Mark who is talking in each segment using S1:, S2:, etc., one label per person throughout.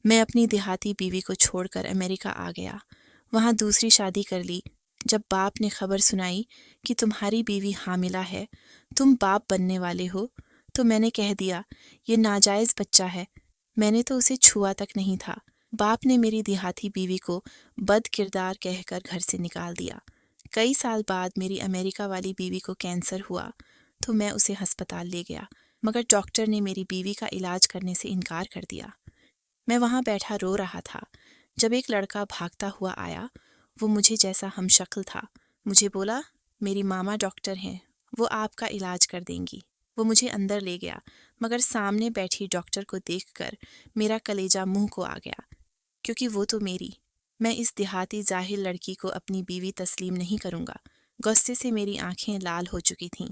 S1: میں اپنی دیہاتی بیوی کو چھوڑ کر امریکہ آ گیا، وہاں دوسری شادی کر لی۔ جب باپ نے خبر سنائی کہ تمہاری بیوی حاملہ ہے، تم باپ بننے والے ہو، تو میں نے کہہ دیا یہ ناجائز بچہ ہے، میں نے تو اسے چھوا تک نہیں تھا۔ باپ نے میری دیہاتی بیوی کو بد کردار کہہ کر گھر سے نکال دیا۔ کئی سال بعد میری امریکہ والی بیوی کو کینسر ہوا تو میں اسے ہسپتال لے گیا، مگر ڈاکٹر نے میری بیوی کا علاج کرنے سے انکار کر دیا۔ میں وہاں بیٹھا رو رہا تھا جب ایک لڑکا بھاگتا ہوا آیا۔ وہ مجھے جیسا ہم شکل تھا۔ مجھے بولا میری ماما ڈاکٹر ہیں، وہ آپ کا علاج کر دیں گی۔ وہ مجھے اندر لے گیا، مگر سامنے بیٹھی ڈاکٹر کو دیکھ کر میرا کلیجہ منہ کو آ گیا، کیونکہ وہ تو میں اس دیہاتی ظاہر لڑکی کو اپنی بیوی تسلیم نہیں کروں گا۔ غصے سے میری آنکھیں لال ہو چکی تھیں۔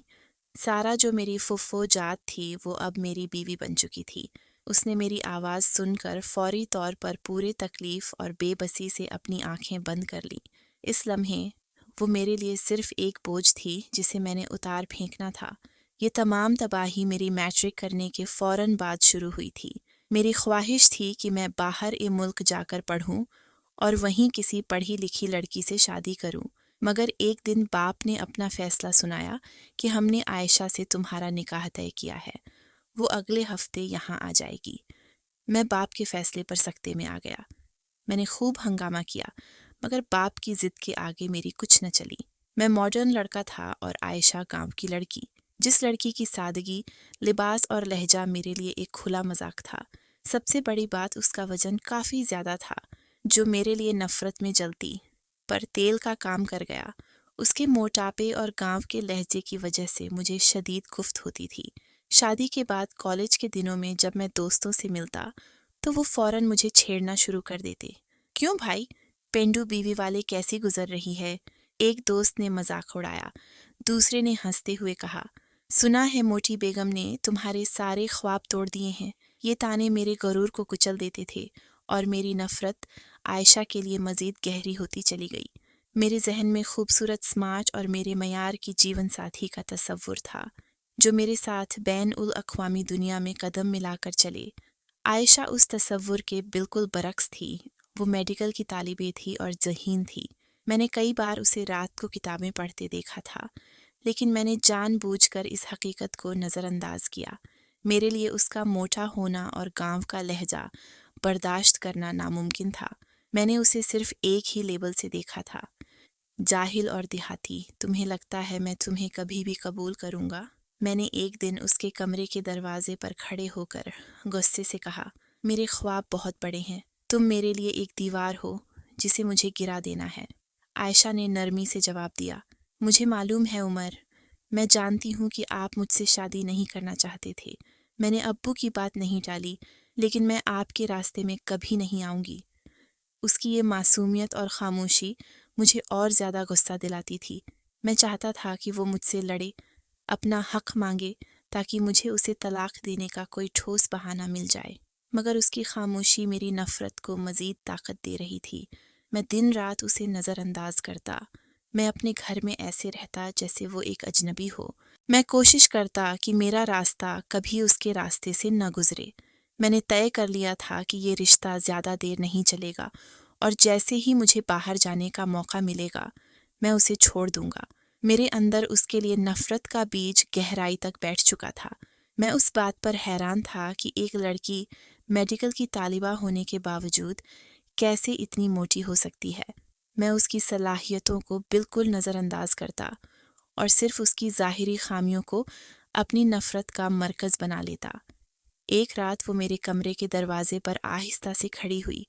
S1: سارا جو میری پھپھو جات تھی وہ اب میری بیوی بن چکی تھی۔ اس نے میری آواز سن کر فوری طور پر پورے تکلیف اور بے بسی سے اپنی آنکھیں بند کر لیں۔ اس لمحے وہ میرے لیے صرف ایک بوجھ تھی جسے میں نے اتار پھینکنا تھا۔ یہ تمام تباہی میری میٹرک کرنے کے فوراً بعد شروع ہوئی تھی۔ میری خواہش تھی کہ میں باہر ملک جا کر پڑھوں اور وہیں کسی پڑھی لکھی لڑکی سے شادی کروں، مگر ایک دن باپ نے اپنا فیصلہ سنایا کہ ہم نے عائشہ سے تمہارا نکاح طے کیا ہے، وہ اگلے ہفتے یہاں آ جائے گی۔ میں باپ کے فیصلے پر سکتے میں آ گیا۔ میں نے خوب ہنگامہ کیا، مگر باپ کی ضد کے آگے میری کچھ نہ چلی۔ میں ماڈرن لڑکا تھا اور عائشہ گاؤں کی لڑکی، جس لڑکی کی سادگی، لباس اور لہجہ میرے لیے ایک کھلا مذاق تھا۔ سب سے بڑی بات اس کا وزن کافی زیادہ تھا، جو میرے لیے نفرت میں جلتی پر تیل کا کام کر گیا۔ اس کے موٹاپے اور گاؤں کے لہجے کی وجہ سے مجھے شدید کفت ہوتی تھی۔ شادی کے بعد کالج کے دنوں میں جب میں دوستوں سے ملتا تو وہ فوراً مجھے چھیڑنا شروع کر دیتے۔ کیوں بھائی، پینڈو بیوی والے کیسی گزر رہی ہے؟ ایک دوست نے مذاق اڑایا۔ دوسرے نے ہنستے ہوئے کہا، سنا ہے موٹی بیگم نے تمہارے سارے خواب توڑ دیے ہیں۔ یہ تانے میرے غرور کو کچل دیتے تھے اور میری نفرت عائشہ کے لیے مزید گہری ہوتی چلی گئی۔ میرے ذہن میں خوبصورت سماج اور میرے معیار کی جیون ساتھی کا تصور تھا، جو میرے ساتھ بین الاقوامی دنیا میں قدم ملا کر چلے۔ عائشہ اس تصور کے بالکل برعکس تھی۔ وہ میڈیکل کی طالبہ تھی اور ذہین تھی۔ میں نے کئی بار اسے رات کو کتابیں پڑھتے دیکھا تھا، لیکن میں نے جان بوجھ کر اس حقیقت کو نظر انداز کیا۔ میرے لیے اس کا موٹا ہونا اور گاؤں کا لہجہ برداشت کرنا ناممکن تھا۔ میں نے اسے صرف ایک ہی لیبل سے دیکھا تھا، جاہل اور دیہاتی۔ تمہیں لگتا ہے میں تمہیں کبھی بھی قبول کروں گا؟ میں نے ایک دن اس کے کمرے کے دروازے پر کھڑے ہو کر غصے سے کہا، میرے خواب بہت بڑے ہیں، تم میرے لیے ایک دیوار ہو جسے مجھے گرا دینا ہے۔ عائشہ نے نرمی سے جواب دیا، مجھے معلوم ہے عمر، میں جانتی ہوں کہ آپ مجھ سے شادی نہیں کرنا چاہتے تھے۔ میں نے ابو کی بات نہیں ٹالی، لیکن میں آپ کے راستے میں کبھی نہیں آؤں گی۔ اس کی یہ معصومیت اور خاموشی مجھے اور زیادہ غصہ دلاتی تھی۔ میں چاہتا تھا کہ وہ مجھ سے لڑے، اپنا حق مانگے تاکہ مجھے اسے طلاق دینے کا کوئی ٹھوس بہانہ مل جائے، مگر اس کی خاموشی میری نفرت کو مزید طاقت دے رہی تھی۔ میں دن رات اسے نظر انداز کرتا۔ میں اپنے گھر میں ایسے رہتا جیسے وہ ایک اجنبی ہو۔ میں کوشش کرتا کہ میرا راستہ کبھی اس کے راستے سے نہ گزرے۔ میں نے طے کر لیا تھا کہ یہ رشتہ زیادہ دیر نہیں چلے گا، اور جیسے ہی مجھے باہر جانے کا موقع ملے گا میں اسے چھوڑ دوں گا۔ میرے اندر اس کے لیے نفرت کا بیج گہرائی تک بیٹھ چکا تھا۔ میں اس بات پر حیران تھا کہ ایک لڑکی میڈیکل کی طالبہ ہونے کے باوجود کیسے اتنی موٹی ہو سکتی ہے۔ میں اس کی صلاحیتوں کو بالکل نظر انداز کرتا اور صرف اس کی ظاہری خامیوں کو اپنی نفرت کا مرکز بنا لیتا۔ ایک رات وہ میرے کمرے کے دروازے پر آہستہ سے کھڑی ہوئی۔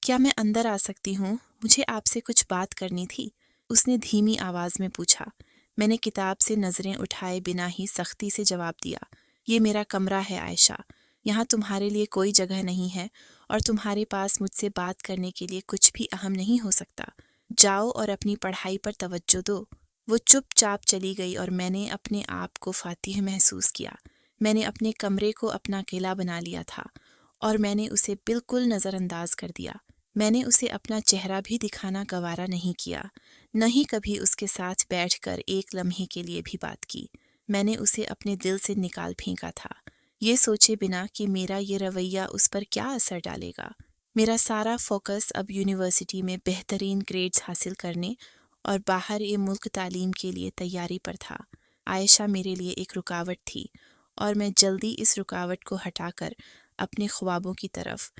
S1: کیا میں اندر آ سکتی ہوں؟ مجھے آپ سے کچھ بات کرنی تھی، اس نے دھیمی آواز میں پوچھا۔ میں نے کتاب سے نظریں اٹھائے بنا ہی سختی سے جواب دیا، یہ میرا کمرہ ہے عائشہ، یہاں تمہارے لیے کوئی جگہ نہیں ہے اور تمہارے پاس مجھ سے بات کرنے کے لیے کچھ بھی اہم نہیں ہو سکتا۔ جاؤ اور اپنی پڑھائی پر توجہ دو۔ وہ چپ چاپ چلی گئی اور میں نے اپنے آپ کو فاتح محسوس کیا۔ میں نے اپنے کمرے کو اپنا قلعہ بنا لیا تھا اور میں نے اسے بالکل نظر انداز کر دیا۔ میں نے اسے اپنا چہرہ بھی دکھانا گوارا نہیں کیا، نہ ہی کبھی اس کے ساتھ بیٹھ کر ایک لمحے کے لیے بھی بات کی۔ میں نے اسے اپنے دل سے نکال پھینکا تھا، یہ سوچے بنا کہ میرا یہ رویہ اس پر کیا اثر ڈالے گا۔ میرا سارا فوکس اب یونیورسٹی میں بہترین گریڈز حاصل کرنے اور باہر ملک تعلیم کے لیے تیاری پر تھا۔ عائشہ میرے لیے ایک رکاوٹ تھی اور میں جلدی اس رکاوٹ کو ہٹا کر اپنے خوابوں کی طرف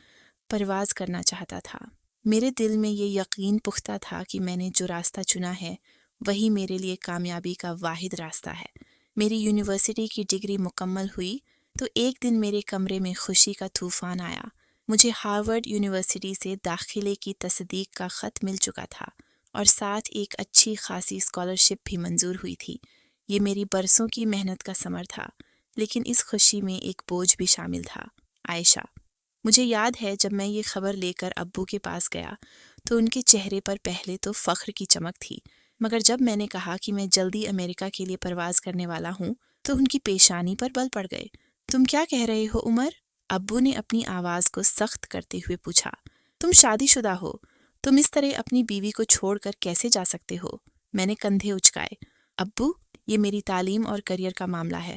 S1: پرواز کرنا چاہتا تھا۔ میرے دل میں یہ یقین پختہ تھا کہ میں نے جو راستہ چنا ہے وہی میرے لیے کامیابی کا واحد راستہ ہے۔ میری یونیورسٹی کی ڈگری مکمل ہوئی تو ایک دن میرے کمرے میں خوشی کا طوفان آیا۔ مجھے ہارورڈ یونیورسٹی سے داخلے کی تصدیق کا خط مل چکا تھا اور ساتھ ایک اچھی خاصی اسکالرشپ بھی منظور ہوئی تھی۔ یہ میری برسوں کی محنت کا ثمر تھا، لیکن اس خوشی میں ایک بوجھ بھی شامل تھا۔ عائشہ، مجھے یاد ہے جب میں یہ خبر لے کر ابو کے پاس گیا تو ان کے چہرے پر پہلے تو فخر کی چمک تھی، مگر جب میں نے کہا کہ میں جلدی امریکہ کے لیے پرواز کرنے والا ہوں تو ان کی پیشانی پر بل پڑ گئے۔ تم کیا کہہ رہے ہو عمر؟ ابو نے اپنی آواز کو سخت کرتے ہوئے پوچھا۔ تم شادی شدہ ہو، تم اس طرح اپنی بیوی کو چھوڑ کر کیسے جا سکتے ہو؟ میں نے کندھے اچکائے۔ ابو، یہ میری تعلیم اور کریئر کا معاملہ ہے۔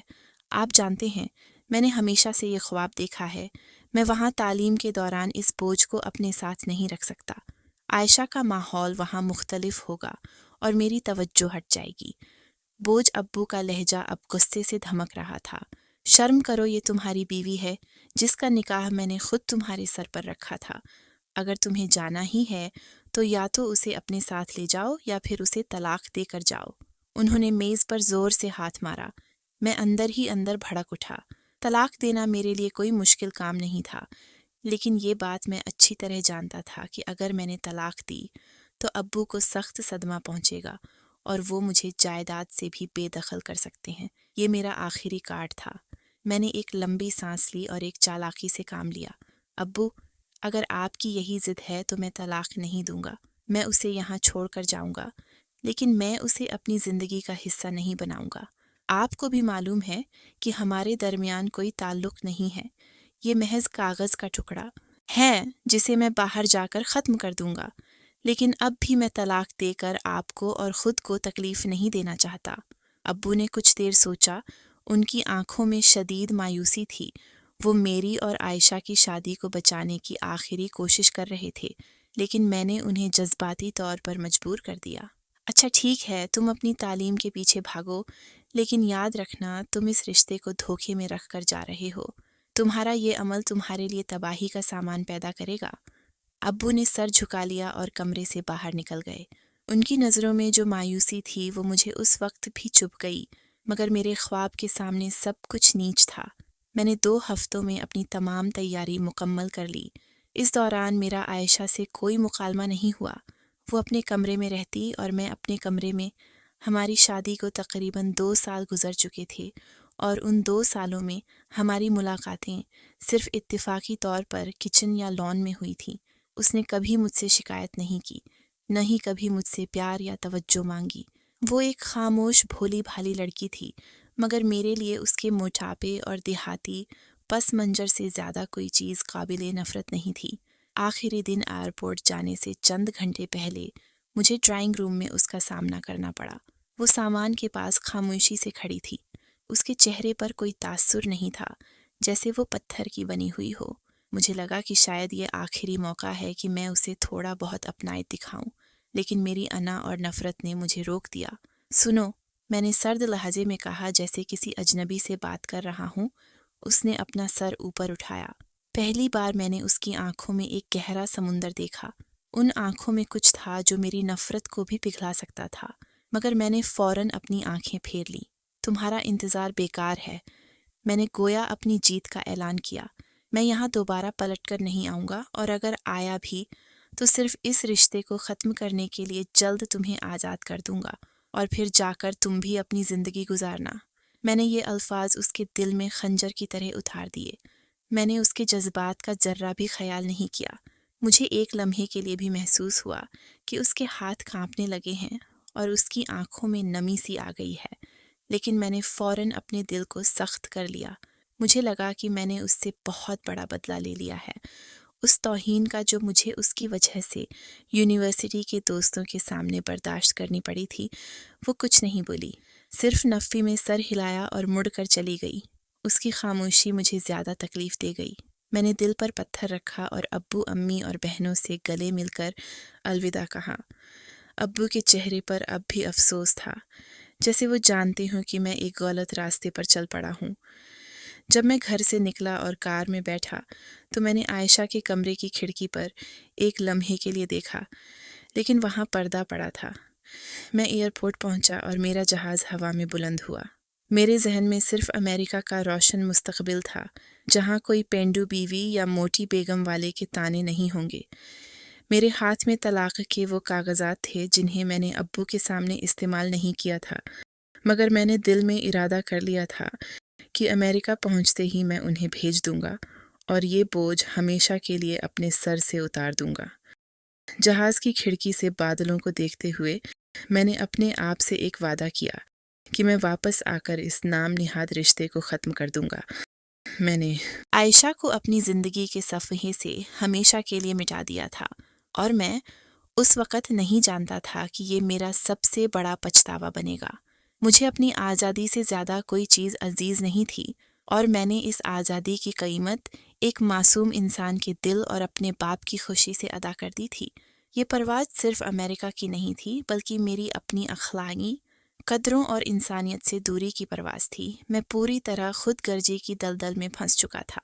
S1: آپ جانتے ہیں میں نے ہمیشہ سے یہ خواب دیکھا ہے، میں وہاں تعلیم کے دوران اس بوجھ کو اپنے ساتھ نہیں رکھ سکتا۔ عائشہ کا ماحول وہاں مختلف ہوگا اور میری توجہ ہٹ جائے گی۔ بوجھ ابو کا لہجہ اب غصے سے دھمک رہا تھا۔ شرم کرو، یہ تمہاری بیوی ہے جس کا نکاح میں نے خود تمہارے سر پر رکھا تھا۔ اگر تمہیں جانا ہی ہے تو یا تو اسے اپنے ساتھ لے جاؤ یا پھر اسے طلاق دے کر جاؤ۔ انہوں نے میز پر زور سے ہاتھ مارا۔ میں اندر ہی اندر بھڑک اٹھا۔ طلاق دینا میرے لیے کوئی مشکل کام نہیں تھا، لیکن یہ بات میں اچھی طرح جانتا تھا کہ اگر میں نے طلاق دی تو ابو کو سخت صدمہ پہنچے گا اور وہ مجھے جائیداد سے بھی بے دخل کر سکتے ہیں۔ یہ میرا آخری کارڈ تھا۔ میں نے ایک لمبی سانس لی اور ایک چالاکی سے کام لیا۔ ابو، اگر آپ کی یہی ضد ہے تو میں طلاق نہیں دوں گا۔ میں اسے یہاں چھوڑ کر جاؤں گا، لیکن میں اسے اپنی زندگی کا حصہ نہیں بناؤں گا۔ آپ کو بھی معلوم ہے کہ ہمارے درمیان کوئی تعلق نہیں ہے۔ یہ محض کاغذ کا ٹکڑا ہے جسے میں باہر جا کر ختم کر دوں گا، لیکن اب بھی میں طلاق دے کر آپ کو اور خود کو تکلیف نہیں دینا چاہتا۔ ابو نے کچھ دیر سوچا۔ ان کی آنکھوں میں شدید مایوسی تھی۔ وہ میری اور عائشہ کی شادی کو بچانے کی آخری کوشش کر رہے تھے، لیکن میں نے انہیں جذباتی طور پر مجبور کر دیا۔ اچھا ٹھیک ہے، تم اپنی تعلیم کے پیچھے بھاگو، لیکن یاد رکھنا تم اس رشتے کو دھوکے میں رکھ کر جا رہے ہو۔ تمہارا یہ عمل تمہارے لیے تباہی کا سامان پیدا کرے گا۔ ابو نے سر جھکا لیا اور کمرے سے باہر نکل گئے۔ ان کی نظروں میں جو مایوسی تھی وہ مجھے اس وقت بھی چبھ گئی، مگر میرے خواب کے سامنے سب کچھ نیچ تھا۔ میں نے 2 ہفتوں میں اپنی تمام تیاری مکمل کر لی۔ اس دوران میرا عائشہ سے کوئی مکالمہ نہیں ہوا۔ وہ اپنے کمرے میں رہتی اور میں اپنے کمرے میں۔ ہماری شادی کو تقریباً 2 سال گزر چکے تھے اور ان 2 سالوں میں ہماری ملاقاتیں صرف اتفاقی طور پر کچن یا لان میں ہوئی تھیں۔ اس نے کبھی مجھ سے شکایت نہیں کی، نہ ہی کبھی مجھ سے پیار یا توجہ مانگی۔ وہ ایک خاموش بھولی بھالی لڑکی تھی، مگر میرے لیے اس کے موٹاپے اور دیہاتی پس منظر سے زیادہ کوئی چیز قابل نفرت نہیں تھی۔ آخری دن ایئرپورٹ جانے سے چند گھنٹے پہلے مجھے ڈرائنگ روم میں اس کا سامنا کرنا پڑا۔ وہ سامان کے پاس خاموشی سے کھڑی تھی۔ اس کے چہرے پر کوئی تاثر نہیں تھا، جیسے وہ پتھر کی بنی ہوئی ہو۔ مجھے لگا کہ شاید یہ آخری موقع ہے کہ میں اسے تھوڑا بہت اپنائیت دکھاؤں، لیکن میری انا اور نفرت نے مجھے روک دیا۔ سنو، میں نے سرد لہجے میں کہا جیسے کسی اجنبی سے بات کر رہا ہوں۔ اس نے اپنا سر اوپر اٹھایا۔ پہلی بار میں نے اس کی آنکھوں میں ایک گہرا سمندر دیکھا۔ ان آنکھوں میں کچھ تھا جو میری نفرت کو بھی پگھلا سکتا تھا، مگر میں نے فوراً اپنی آنکھیں پھیر لیں۔ تمہارا انتظار بیکار ہے، میں نے گویا اپنی جیت کا اعلان کیا۔ میں یہاں دوبارہ پلٹ کر نہیں آؤں گا، اور اگر آیا بھی تو صرف اس رشتے کو ختم کرنے کے لیے جلد تمہیں آزاد کر دوں گا، اور پھر جا کر تم بھی اپنی زندگی گزارنا۔ میں نے یہ الفاظ اس کے دل میں خنجر کی طرح اتار دیے۔ میں نے اس کے جذبات کا ذرہ بھی خیال نہیں کیا۔ مجھے ایک لمحے کے لیے بھی محسوس ہوا کہ اس کے ہاتھ کانپنے لگے ہیں اور اس کی آنکھوں میں نمی سی آ گئی ہے، لیکن میں نے فوراً اپنے دل کو سخت کر لیا۔ مجھے لگا کہ میں نے اس سے بہت بڑا بدلہ لے لیا ہے۔ اس توہین کا جو مجھے اس کی وجہ سے یونیورسٹی کے دوستوں کے سامنے برداشت کرنی پڑی تھی، وہ کچھ نہیں بولی، صرف نفی میں سر ہلایا اور مڑ کر چلی گئی۔ اس کی خاموشی مجھے زیادہ تکلیف دے گئی۔ میں نے دل پر پتھر رکھا اور ابو امی اور بہنوں سے گلے مل کر الوداع کہا۔ ابو کے چہرے پر اب بھی افسوس تھا، جیسے وہ جانتے ہوں کہ میں ایک غلط راستے پر چل پڑا ہوں۔ جب میں گھر سے نکلا اور کار میں بیٹھا تو میں نے عائشہ کے کمرے کی کھڑکی پر ایک لمحے کے لیے دیکھا، لیکن وہاں پردہ پڑا تھا۔ میں ایئرپورٹ پہنچا اور میرا جہاز ہوا میں بلند ہوا۔ میرے ذہن میں صرف امریکہ کا روشن مستقبل تھا، جہاں کوئی پینڈو بیوی یا موٹی بیگم والے کے طعنے نہیں ہوں گے۔ میرے ہاتھ میں طلاق کے وہ کاغذات تھے جنہیں میں نے ابو کے سامنے استعمال نہیں کیا تھا، مگر میں نے دل میں ارادہ کر لیا تھا کہ امریکہ پہنچتے ہی میں انہیں بھیج دوں گا اور یہ بوجھ ہمیشہ کے لیے اپنے سر سے اتار دوں گا۔ جہاز کی کھڑکی سے بادلوں کو دیکھتے ہوئے میں نے اپنے آپ سے ایک وعدہ کیا کہ میں واپس آ کر اس نام نہاد رشتے کو ختم کر دوں گا۔ میں نے عائشہ کو اپنی زندگی کے صفحے سے ہمیشہ کے لیے مٹا دیا تھا، اور میں اس وقت نہیں جانتا تھا کہ یہ میرا سب سے بڑا پچھتاوا بنے گا۔ مجھے اپنی آزادی سے زیادہ کوئی چیز عزیز نہیں تھی، اور میں نے اس آزادی کی قیمت ایک معصوم انسان کے دل اور اپنے باپ کی خوشی سے ادا کر دی تھی۔ یہ پرواز صرف امریکہ کی نہیں تھی، بلکہ میری اپنی اخلاقی قدروں اور انسانیت سے دوری کی پرواز تھی۔ میں پوری طرح خود غرضی کی دلدل میں پھنس چکا تھا۔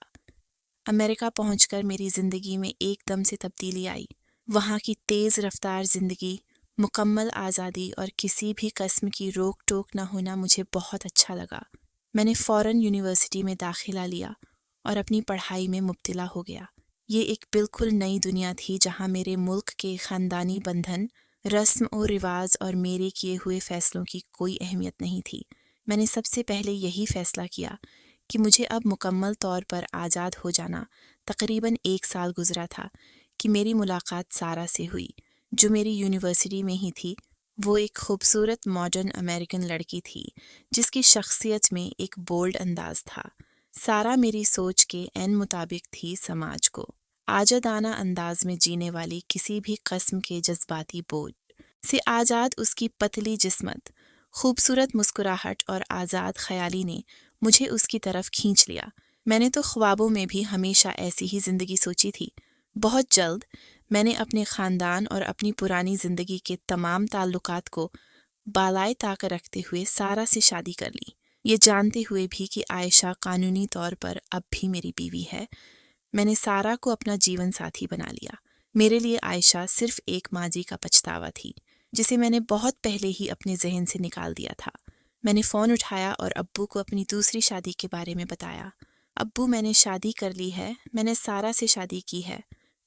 S1: امریکہ پہنچ کر میری زندگی میں ایک دم سے تبدیلی آئی۔ وہاں کی تیز رفتار زندگی، مکمل آزادی اور کسی بھی قسم کی روک ٹوک نہ ہونا مجھے بہت اچھا لگا۔ میں نے فوراً یونیورسٹی میں داخلہ لیا اور اپنی پڑھائی میں مبتلا ہو گیا۔ یہ ایک بالکل نئی دنیا تھی جہاں میرے ملک کے خاندانی بندھن، رسم و رواج اور میرے کیے ہوئے فیصلوں کی کوئی اہمیت نہیں تھی۔ میں نے سب سے پہلے یہی فیصلہ کیا کہ مجھے اب مکمل طور پر آزاد ہو جانا۔ تقریباً 1 سال گزرا تھا کہ میری ملاقات سارہ سے ہوئی، جو میری یونیورسٹی میں ہی تھی۔ وہ ایک خوبصورت ماڈرن امریکن لڑکی تھی جس کی شخصیت میں ایک بولڈ انداز تھا۔ سارہ میری سوچ کے عین مطابق تھی، سماج کو عاجزانہ انداز میں جینے والی، کسی بھی قسم کے جذباتی بوجھ سے آزاد۔ اس کی پتلی جسمت، خوبصورت مسکراہٹ اور آزاد خیالی نے مجھے اس کی طرف کھینچ لیا۔ میں نے تو خوابوں میں بھی ہمیشہ ایسی ہی زندگی سوچی تھی۔ بہت جلد میں نے اپنے خاندان اور اپنی پرانی زندگی کے تمام تعلقات کو بالائے طاق رکھتے ہوئے سارہ سے شادی کر لی، یہ جانتے ہوئے بھی کہ عائشہ قانونی طور پر اب بھی میری بیوی ہے۔ میں نے سارہ کو اپنا جیون ساتھی بنا لیا۔ میرے لیے عائشہ صرف ایک ماضی کا پچھتاوا تھی جسے میں نے بہت پہلے ہی اپنے ذہن سے نکال دیا تھا۔ میں نے فون اٹھایا اور ابو کو اپنی دوسری شادی کے بارے میں بتایا۔ ابو، میں نے شادی کر لی ہے، میں نے سارہ سے شادی کی ہے۔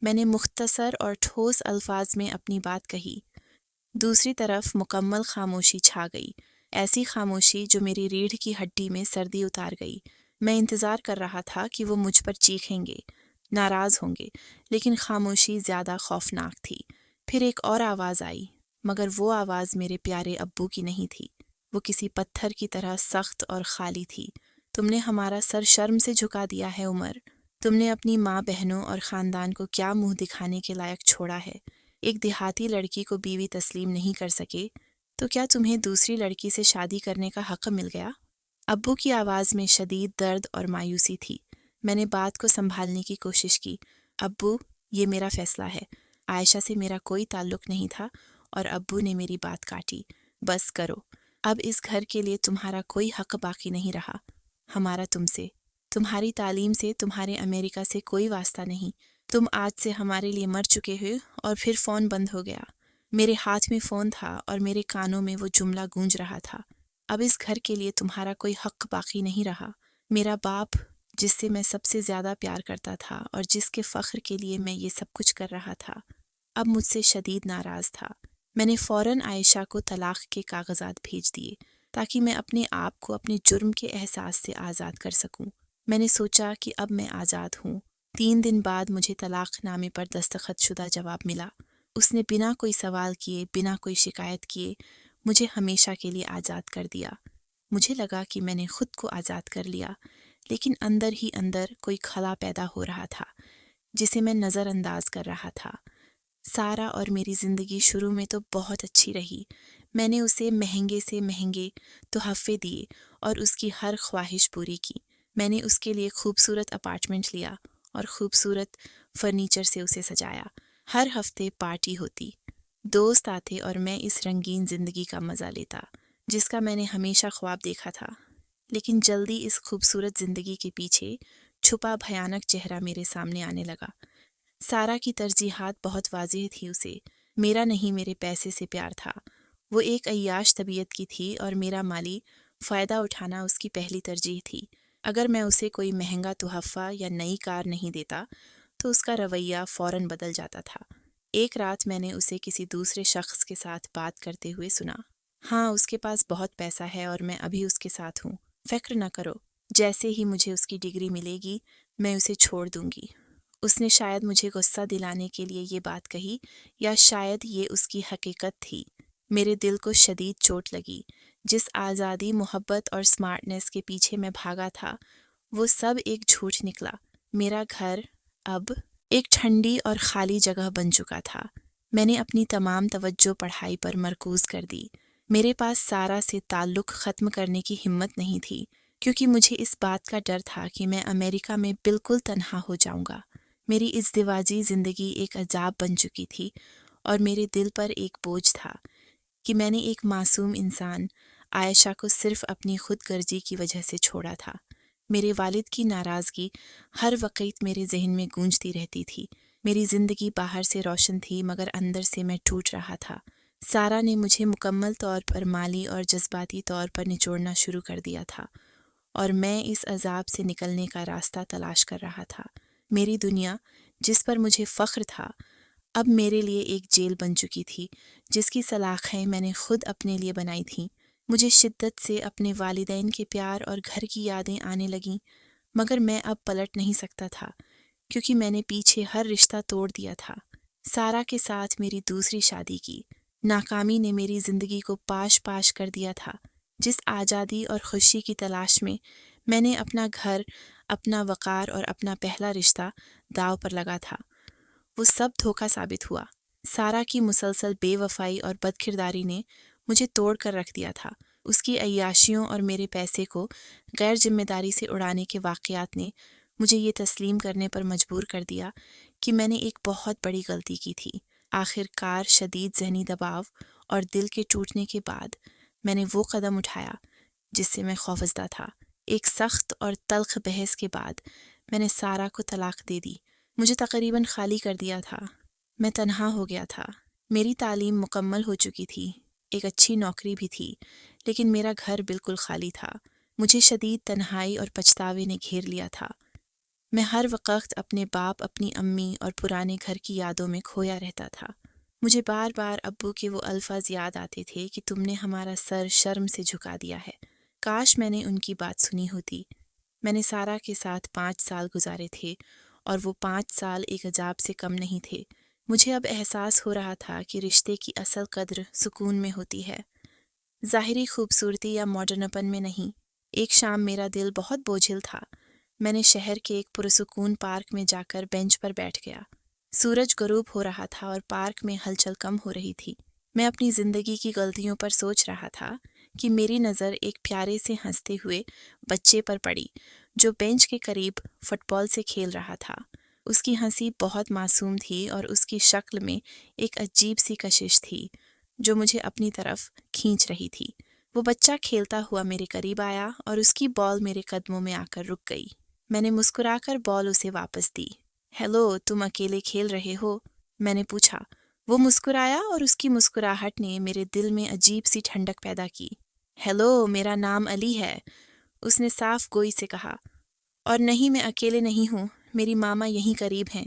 S1: میں نے مختصر اور ٹھوس الفاظ میں اپنی بات کہی۔ دوسری طرف مکمل خاموشی چھا گئی، ایسی خاموشی جو میری ریڑھ کی ہڈی میں سردی اتار گئی۔ میں انتظار کر رہا تھا کہ وہ مجھ پر چیخیں گے، ناراض ہوں گے، لیکن خاموشی زیادہ خوفناک تھی۔ پھر ایک اور آواز آئی، مگر وہ آواز میرے پیارے ابو کی نہیں تھی۔ وہ کسی پتھر کی طرح سخت اور خالی تھی۔ تم نے ہمارا سر شرم سے جھکا دیا ہے عمر۔ تم نے اپنی ماں، بہنوں اور خاندان کو کیا منہ دکھانے کے لائق چھوڑا ہے؟ ایک دیہاتی لڑکی کو بیوی تسلیم نہیں کر سکے تو کیا تمہیں دوسری لڑکی سے شادی کرنے کا حق مل گیا؟ ابو کی آواز میں شدید درد اور مایوسی تھی۔ میں نے بات کو سنبھالنے کی کوشش کی۔ ابو، یہ میرا فیصلہ ہے۔ عائشہ سے میرا کوئی تعلق نہیں تھا، اور ابو نے میری بات کاٹی۔ بس کرو، اب اس گھر کے لیے تمہارا کوئی حق باقی نہیں رہا۔ ہمارا تم سے، تمہاری تعلیم سے، تمہارے امریکہ سے کوئی واسطہ نہیں۔ تم آج سے ہمارے لیے مر چکے ہو۔ اور پھر فون بند ہو گیا۔ میرے ہاتھ میں فون تھا اور میرے کانوں میں وہ جملہ گونج رہا تھا، اب اس گھر کے لیے تمہارا کوئی حق باقی نہیں رہا۔ میرا باپ، جس سے میں سب سے زیادہ پیار کرتا تھا اور جس کے فخر کے لیے میں یہ سب کچھ کر رہا تھا، اب مجھ سے شدید ناراض تھا۔ میں نے فوراً عائشہ کو طلاق کے کاغذات بھیج دیے تاکہ میں اپنے آپ کو اپنے جرم کے احساس سے آزاد کر سکوں۔ میں نے سوچا کہ اب میں آزاد ہوں۔ 3 دن بعد مجھے طلاق نامے پر دستخط شدہ جواب ملا۔ اس نے بنا کوئی سوال کیے، بنا کوئی شکایت کیے مجھے ہمیشہ کے لیے آزاد کر دیا۔ مجھے لگا کہ میں نے خود کو آزاد کر لیا، لیکن اندر ہی اندر کوئی خلا پیدا ہو رہا تھا جسے میں نظر انداز کر رہا تھا۔ سارہ اور میری زندگی شروع میں تو بہت اچھی رہی۔ میں نے اسے مہنگے سے مہنگے تحفے دیے اور اس کی ہر خواہش پوری کی۔ میں نے اس کے لیے خوبصورت اپارٹمنٹ لیا اور خوبصورت فرنیچر سے اسے سجایا۔ ہر ہفتے پارٹی ہوتی، دوست آتے اور میں اس رنگین زندگی کا مزہ لیتا جس کا میں نے ہمیشہ خواب دیکھا تھا۔ لیکن جلدی اس خوبصورت زندگی کے پیچھے چھپا بھیانک چہرہ میرے سامنے آنے لگا۔ سارا کی ترجیحات بہت واضح تھی اسے میرا نہیں میرے پیسے سے پیار تھا۔ وہ ایک عیاش طبیعت کی تھی اور میرا مالی فائدہ اٹھانا اس کی پہلی ترجیح تھی۔ اگر میں اسے کوئی مہنگا تحفہ یا نئی کار نہیں دیتا تو اس کا رویہ فوراً بدل جاتا تھا۔ ایک رات میں نے اسے کسی دوسرے شخص کے ساتھ بات کرتے ہوئے سنا۔ ہاں، اس کے پاس بہت پیسہ ہے اور میں ابھی اس کے ساتھ ہوں، فکر نہ کرو، جیسے ہی مجھے اس کی ڈگری ملے گی میں اسے چھوڑ دوں گی۔ اس نے شاید مجھے غصہ دلانے کے لیے یہ بات کہی یا شاید یہ اس کی حقیقت تھی۔ میرے دل کو شدید چوٹ لگی۔ جس آزادی، محبت اور سمارٹنس کے پیچھے میں بھاگا تھا وہ سب ایک جھوٹ نکلا۔ میرا گھر اب ایک ٹھنڈی اور خالی جگہ بن چکا تھا۔ میں نے اپنی تمام توجہ پڑھائی پر مرکوز کر دی۔ میرے پاس سارا سے تعلق ختم کرنے کی ہمت نہیں تھی کیونکہ مجھے اس بات کا ڈر تھا کہ میں امریکہ میں بالکل تنہا ہو جاؤں گا۔ میری ازدواجی زندگی ایک عذاب بن چکی تھی اور میرے دل پر ایک بوجھ تھا کہ میں نے ایک معصوم انسان عائشہ کو صرف اپنی خود غرضی کی وجہ سے چھوڑا تھا۔ میرے والد کی ناراضگی ہر وقت میرے ذہن میں گونجتی رہتی تھی۔ میری زندگی باہر سے روشن تھی مگر اندر سے میں ٹوٹ رہا تھا۔ سارا نے مجھے مکمل طور پر مالی اور جذباتی طور پر نچوڑنا شروع کر دیا تھا اور میں اس عذاب سے نکلنے کا راستہ تلاش کر رہا تھا۔ میری دنیا جس پر مجھے فخر تھا اب میرے لیے ایک جیل بن چکی تھی جس کی سلاخیں میں نے خود اپنے لیے بنائی تھیں۔ مجھے شدت سے اپنے والدین کے پیار اور گھر کی یادیں آنے لگیں مگر میں اب پلٹ نہیں سکتا تھا کیونکہ میں نے پیچھے ہر رشتہ توڑ دیا تھا۔ سارا کے ساتھ میری دوسری شادی کی ناکامی نے میری زندگی کو پاش پاش کر دیا تھا۔ جس آزادی اور خوشی کی تلاش میں نے اپنا گھر، اپنا وقار اور اپنا پہلا رشتہ داؤ پر لگا تھا وہ سب دھوکہ ثابت ہوا۔ سارا کی مسلسل بے وفائی اور بد کرداری نے مجھے توڑ کر رکھ دیا تھا۔ اس کی عیاشیوں اور میرے پیسے کو غیر ذمہ داری سے اڑانے کے واقعات نے مجھے یہ تسلیم کرنے پر مجبور کر دیا کہ میں نے ایک بہت بڑی غلطی کی تھی۔ آخر کار شدید ذہنی دباؤ اور دل کے ٹوٹنے کے بعد میں نے وہ قدم اٹھایا جس سے میں خوفزدہ تھا۔ ایک سخت اور تلخ بحث کے بعد میں نے سارا کو طلاق دے دی۔ مجھے تقریباً خالی کر دیا تھا۔ میں تنہا ہو گیا تھا۔ میری تعلیم مکمل ہو چکی تھی، ایک اچھی نوکری بھی تھی، لیکن میرا گھر بالکل خالی تھا۔ مجھے شدید تنہائی اور پچھتاوے نے گھیر لیا تھا۔ میں ہر وقت اپنے باپ، اپنی امی اور پرانے گھر کی یادوں میں کھویا رہتا تھا۔ مجھے بار بار ابو کے وہ الفاظ یاد آتے تھے کہ تم نے ہمارا سر شرم سے جھکا دیا ہے۔ کاش میں نے ان کی بات سنی ہوتی۔ میں نے سارا کے ساتھ 5 سال گزارے تھے اور وہ 5 سال ایک عذاب سے کم نہیں تھے۔ مجھے اب احساس ہو رہا تھا کہ رشتے کی اصل قدر سکون میں ہوتی ہے، ظاہری خوبصورتی یا ماڈرنپن میں نہیں۔ ایک شام میرا دل بہت بوجھل تھا۔ میں نے شہر کے ایک پرسکون پارک میں جا کر بینچ پر بیٹھ گیا۔ سورج غروب ہو رہا تھا اور پارک میں ہلچل کم ہو رہی تھی۔ میں اپنی زندگی کی غلطیوں پر سوچ رہا تھا کہ میری نظر ایک پیارے سے ہنستے ہوئے بچے پر پڑی جو بینچ کے قریب فٹ بال سے کھیل رہا تھا۔ اس کی ہنسی بہت معصوم تھی اور اس کی شکل میں ایک عجیب سی کشش تھی جو مجھے اپنی طرف کھینچ رہی تھی۔ وہ بچہ کھیلتا ہوا میرے قریب آیا اور اس کی بال میرے قدموں میں آ کر رک گئی۔ میں نے مسکرا کر بال اسے واپس دی۔ ہیلو، تم اکیلے کھیل رہے ہو؟ میں نے پوچھا۔ وہ مسکرایا اور اس کی مسکراہٹ نے میرے دل میں عجیب سی ٹھنڈک پیدا کی۔ ہیلو، میرا نام علی ہے، اس نے صاف گوئی سے کہا۔ اور نہیں، میں اکیلے نہیں ہوں، میری ماما یہیں قریب ہیں۔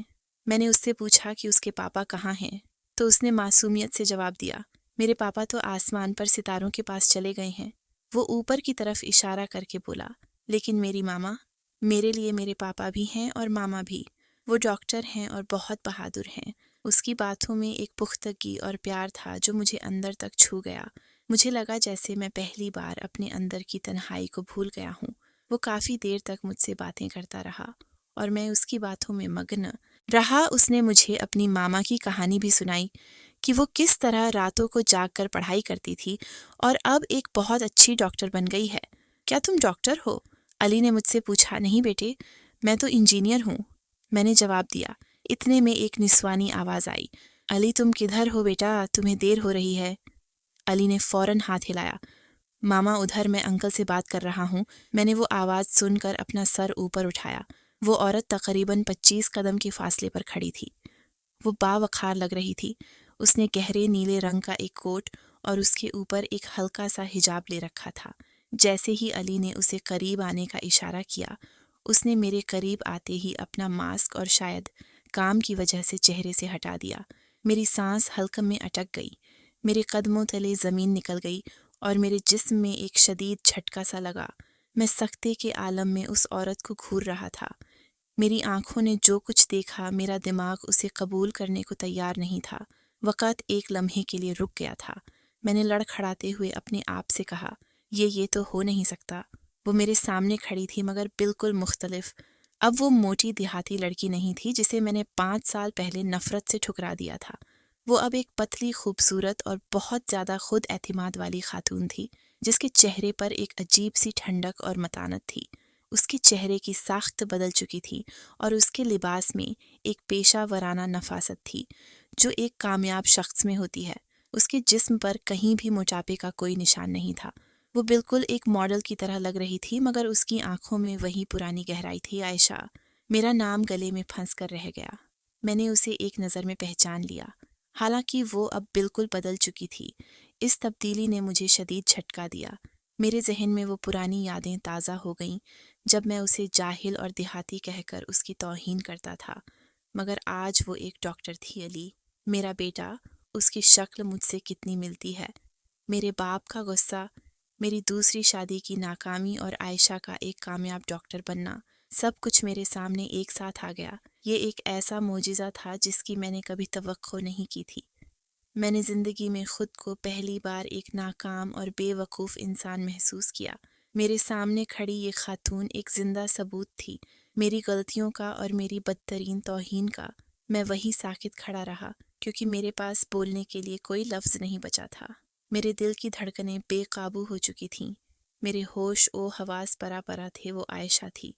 S1: میں نے اس سے پوچھا کہ اس کے پاپا کہاں ہیں تو اس نے معصومیت سے جواب دیا، میرے پاپا تو آسمان پر ستاروں کے پاس چلے گئے ہیں۔ وہ اوپر کی طرف اشارہ کر کے بولا، لیکن میری ماما، میرے لیے میرے پاپا بھی ہیں اور ماما بھی، وہ ڈاکٹر ہیں اور بہت بہادر ہیں۔ اس کی باتوں میں ایک پختگی اور پیار تھا جو مجھے اندر تک چھو گیا۔ مجھے لگا جیسے میں پہلی بار اپنے اندر کی تنہائی کو بھول گیا ہوں۔ وہ کافی دیر تک مجھ سے باتیں کرتا رہا اور میں اس کی باتوں میں مگن رہا۔ اس نے مجھے اپنی ماما کی کہانی بھی سنائی کہ وہ کس طرح راتوں کو جاگ کر پڑھائی کرتی تھی اور اب ایک بہت اچھی ڈاکٹر بن گئی ہے۔ کیا تم ڈاکٹر ہو؟ علی نے مجھ سے پوچھا۔ نہیں بیٹے، میں تو انجینئر ہوں۔ میں نے جواب دیا۔ اتنے میں ایک نسوانی آواز آئی، علی تم کدھر ہو بیٹا، تمہیں دیر ہو رہی ہے۔ علی نے فوراً ہاتھ ہلایا۔ ماما ادھر، میں انکل سے بات کر رہا ہوں۔ میں نے وہ آواز سن کر اپنا سر اوپر اٹھایا۔ وہ عورت تقریباً 25 قدم کے فاصلے پر کھڑی تھی۔ وہ باوقار لگ رہی تھی۔ اس نے گہرے نیلے رنگ کا ایک کوٹ اور اس کے اوپر ایک ہلکا سا حجاب لے رکھا تھا۔ جیسے ہی علی نے اسے قریب آنے کا اشارہ کیا، اس نے میرے قریب آتے ہی اپنا ماسک اور شاید کام کی وجہ سے چہرے سے ہٹا دیا۔ میری سانس حلقم میں اٹک گئی، میرے قدموں تلے زمین نکل گئی اور میرے جسم میں ایک شدید جھٹکا سا لگا۔ میں سکتے کے عالم میں اس عورت کو گھور رہا تھا۔ میری آنکھوں نے جو کچھ دیکھا، میرا دماغ اسے قبول کرنے کو تیار نہیں تھا۔ وقت ایک لمحے کے لیے رک گیا تھا۔ میں نے لڑکھڑاتے ہوئے اپنے آپ سے کہا، یہ تو ہو نہیں سکتا۔ وہ میرے سامنے کھڑی تھی مگر بالکل مختلف۔ اب وہ موٹی دیہاتی لڑکی نہیں تھی جسے میں نے 5 سال پہلے نفرت سے ٹھکرا دیا تھا۔ وہ اب ایک پتلی، خوبصورت اور بہت زیادہ خود اعتماد والی خاتون تھی، جس کے چہرے پر ایک عجیب سی ٹھنڈک اور متانت تھی۔ اس کے چہرے کی ساخت بدل چکی تھی اور اس کے لباس میں ایک پیشہ ورانہ نفاست تھی جو ایک کامیاب شخص میں ہوتی ہے۔ اس کے جسم پر کہیں بھی موٹاپے کا کوئی نشان نہیں تھا۔ وہ بالکل ایک ماڈل کی طرح لگ رہی تھی مگر اس کی آنکھوں میں وہی پرانی گہرائی تھی۔ عائشہ، میرا نام گلے میں پھنس کر رہ گیا۔ میں نے اسے ایک نظر میں پہچان لیا، حالانکہ وہ اب بالکل بدل چکی تھی۔ اس تبدیلی نے مجھے شدید جھٹکا دیا۔ میرے ذہن میں وہ پرانی یادیں تازہ ہو گئیں جب میں اسے جاہل اور دیہاتی کہہ کر اس کی توہین کرتا تھا، مگر آج وہ ایک ڈاکٹر تھی۔ علی میرا بیٹا، اس کی شکل مجھ سے کتنی ملتی ہے۔ میرے باپ کا غصہ، میری دوسری شادی کی ناکامی اور عائشہ کا ایک کامیاب ڈاکٹر بننا، سب کچھ میرے سامنے ایک ساتھ آ گیا۔ یہ ایک ایسا معجزہ تھا جس کی میں نے کبھی توقع نہیں کی تھی۔ میں نے زندگی میں خود کو پہلی بار ایک ناکام اور بے وقوف انسان محسوس کیا۔ میرے سامنے کھڑی یہ خاتون ایک زندہ ثبوت تھی میری غلطیوں کا اور میری بدترین توہین کا۔ میں وہیں ساکت کھڑا رہا کیونکہ میرے پاس بولنے کے لیے کوئی لفظ نہیں بچا تھا۔ میرے دل کی دھڑکنیں بے قابو ہو چکی تھیں۔ میرے ہوش و حواس پرا پرا تھے۔ وہ عائشہ تھی،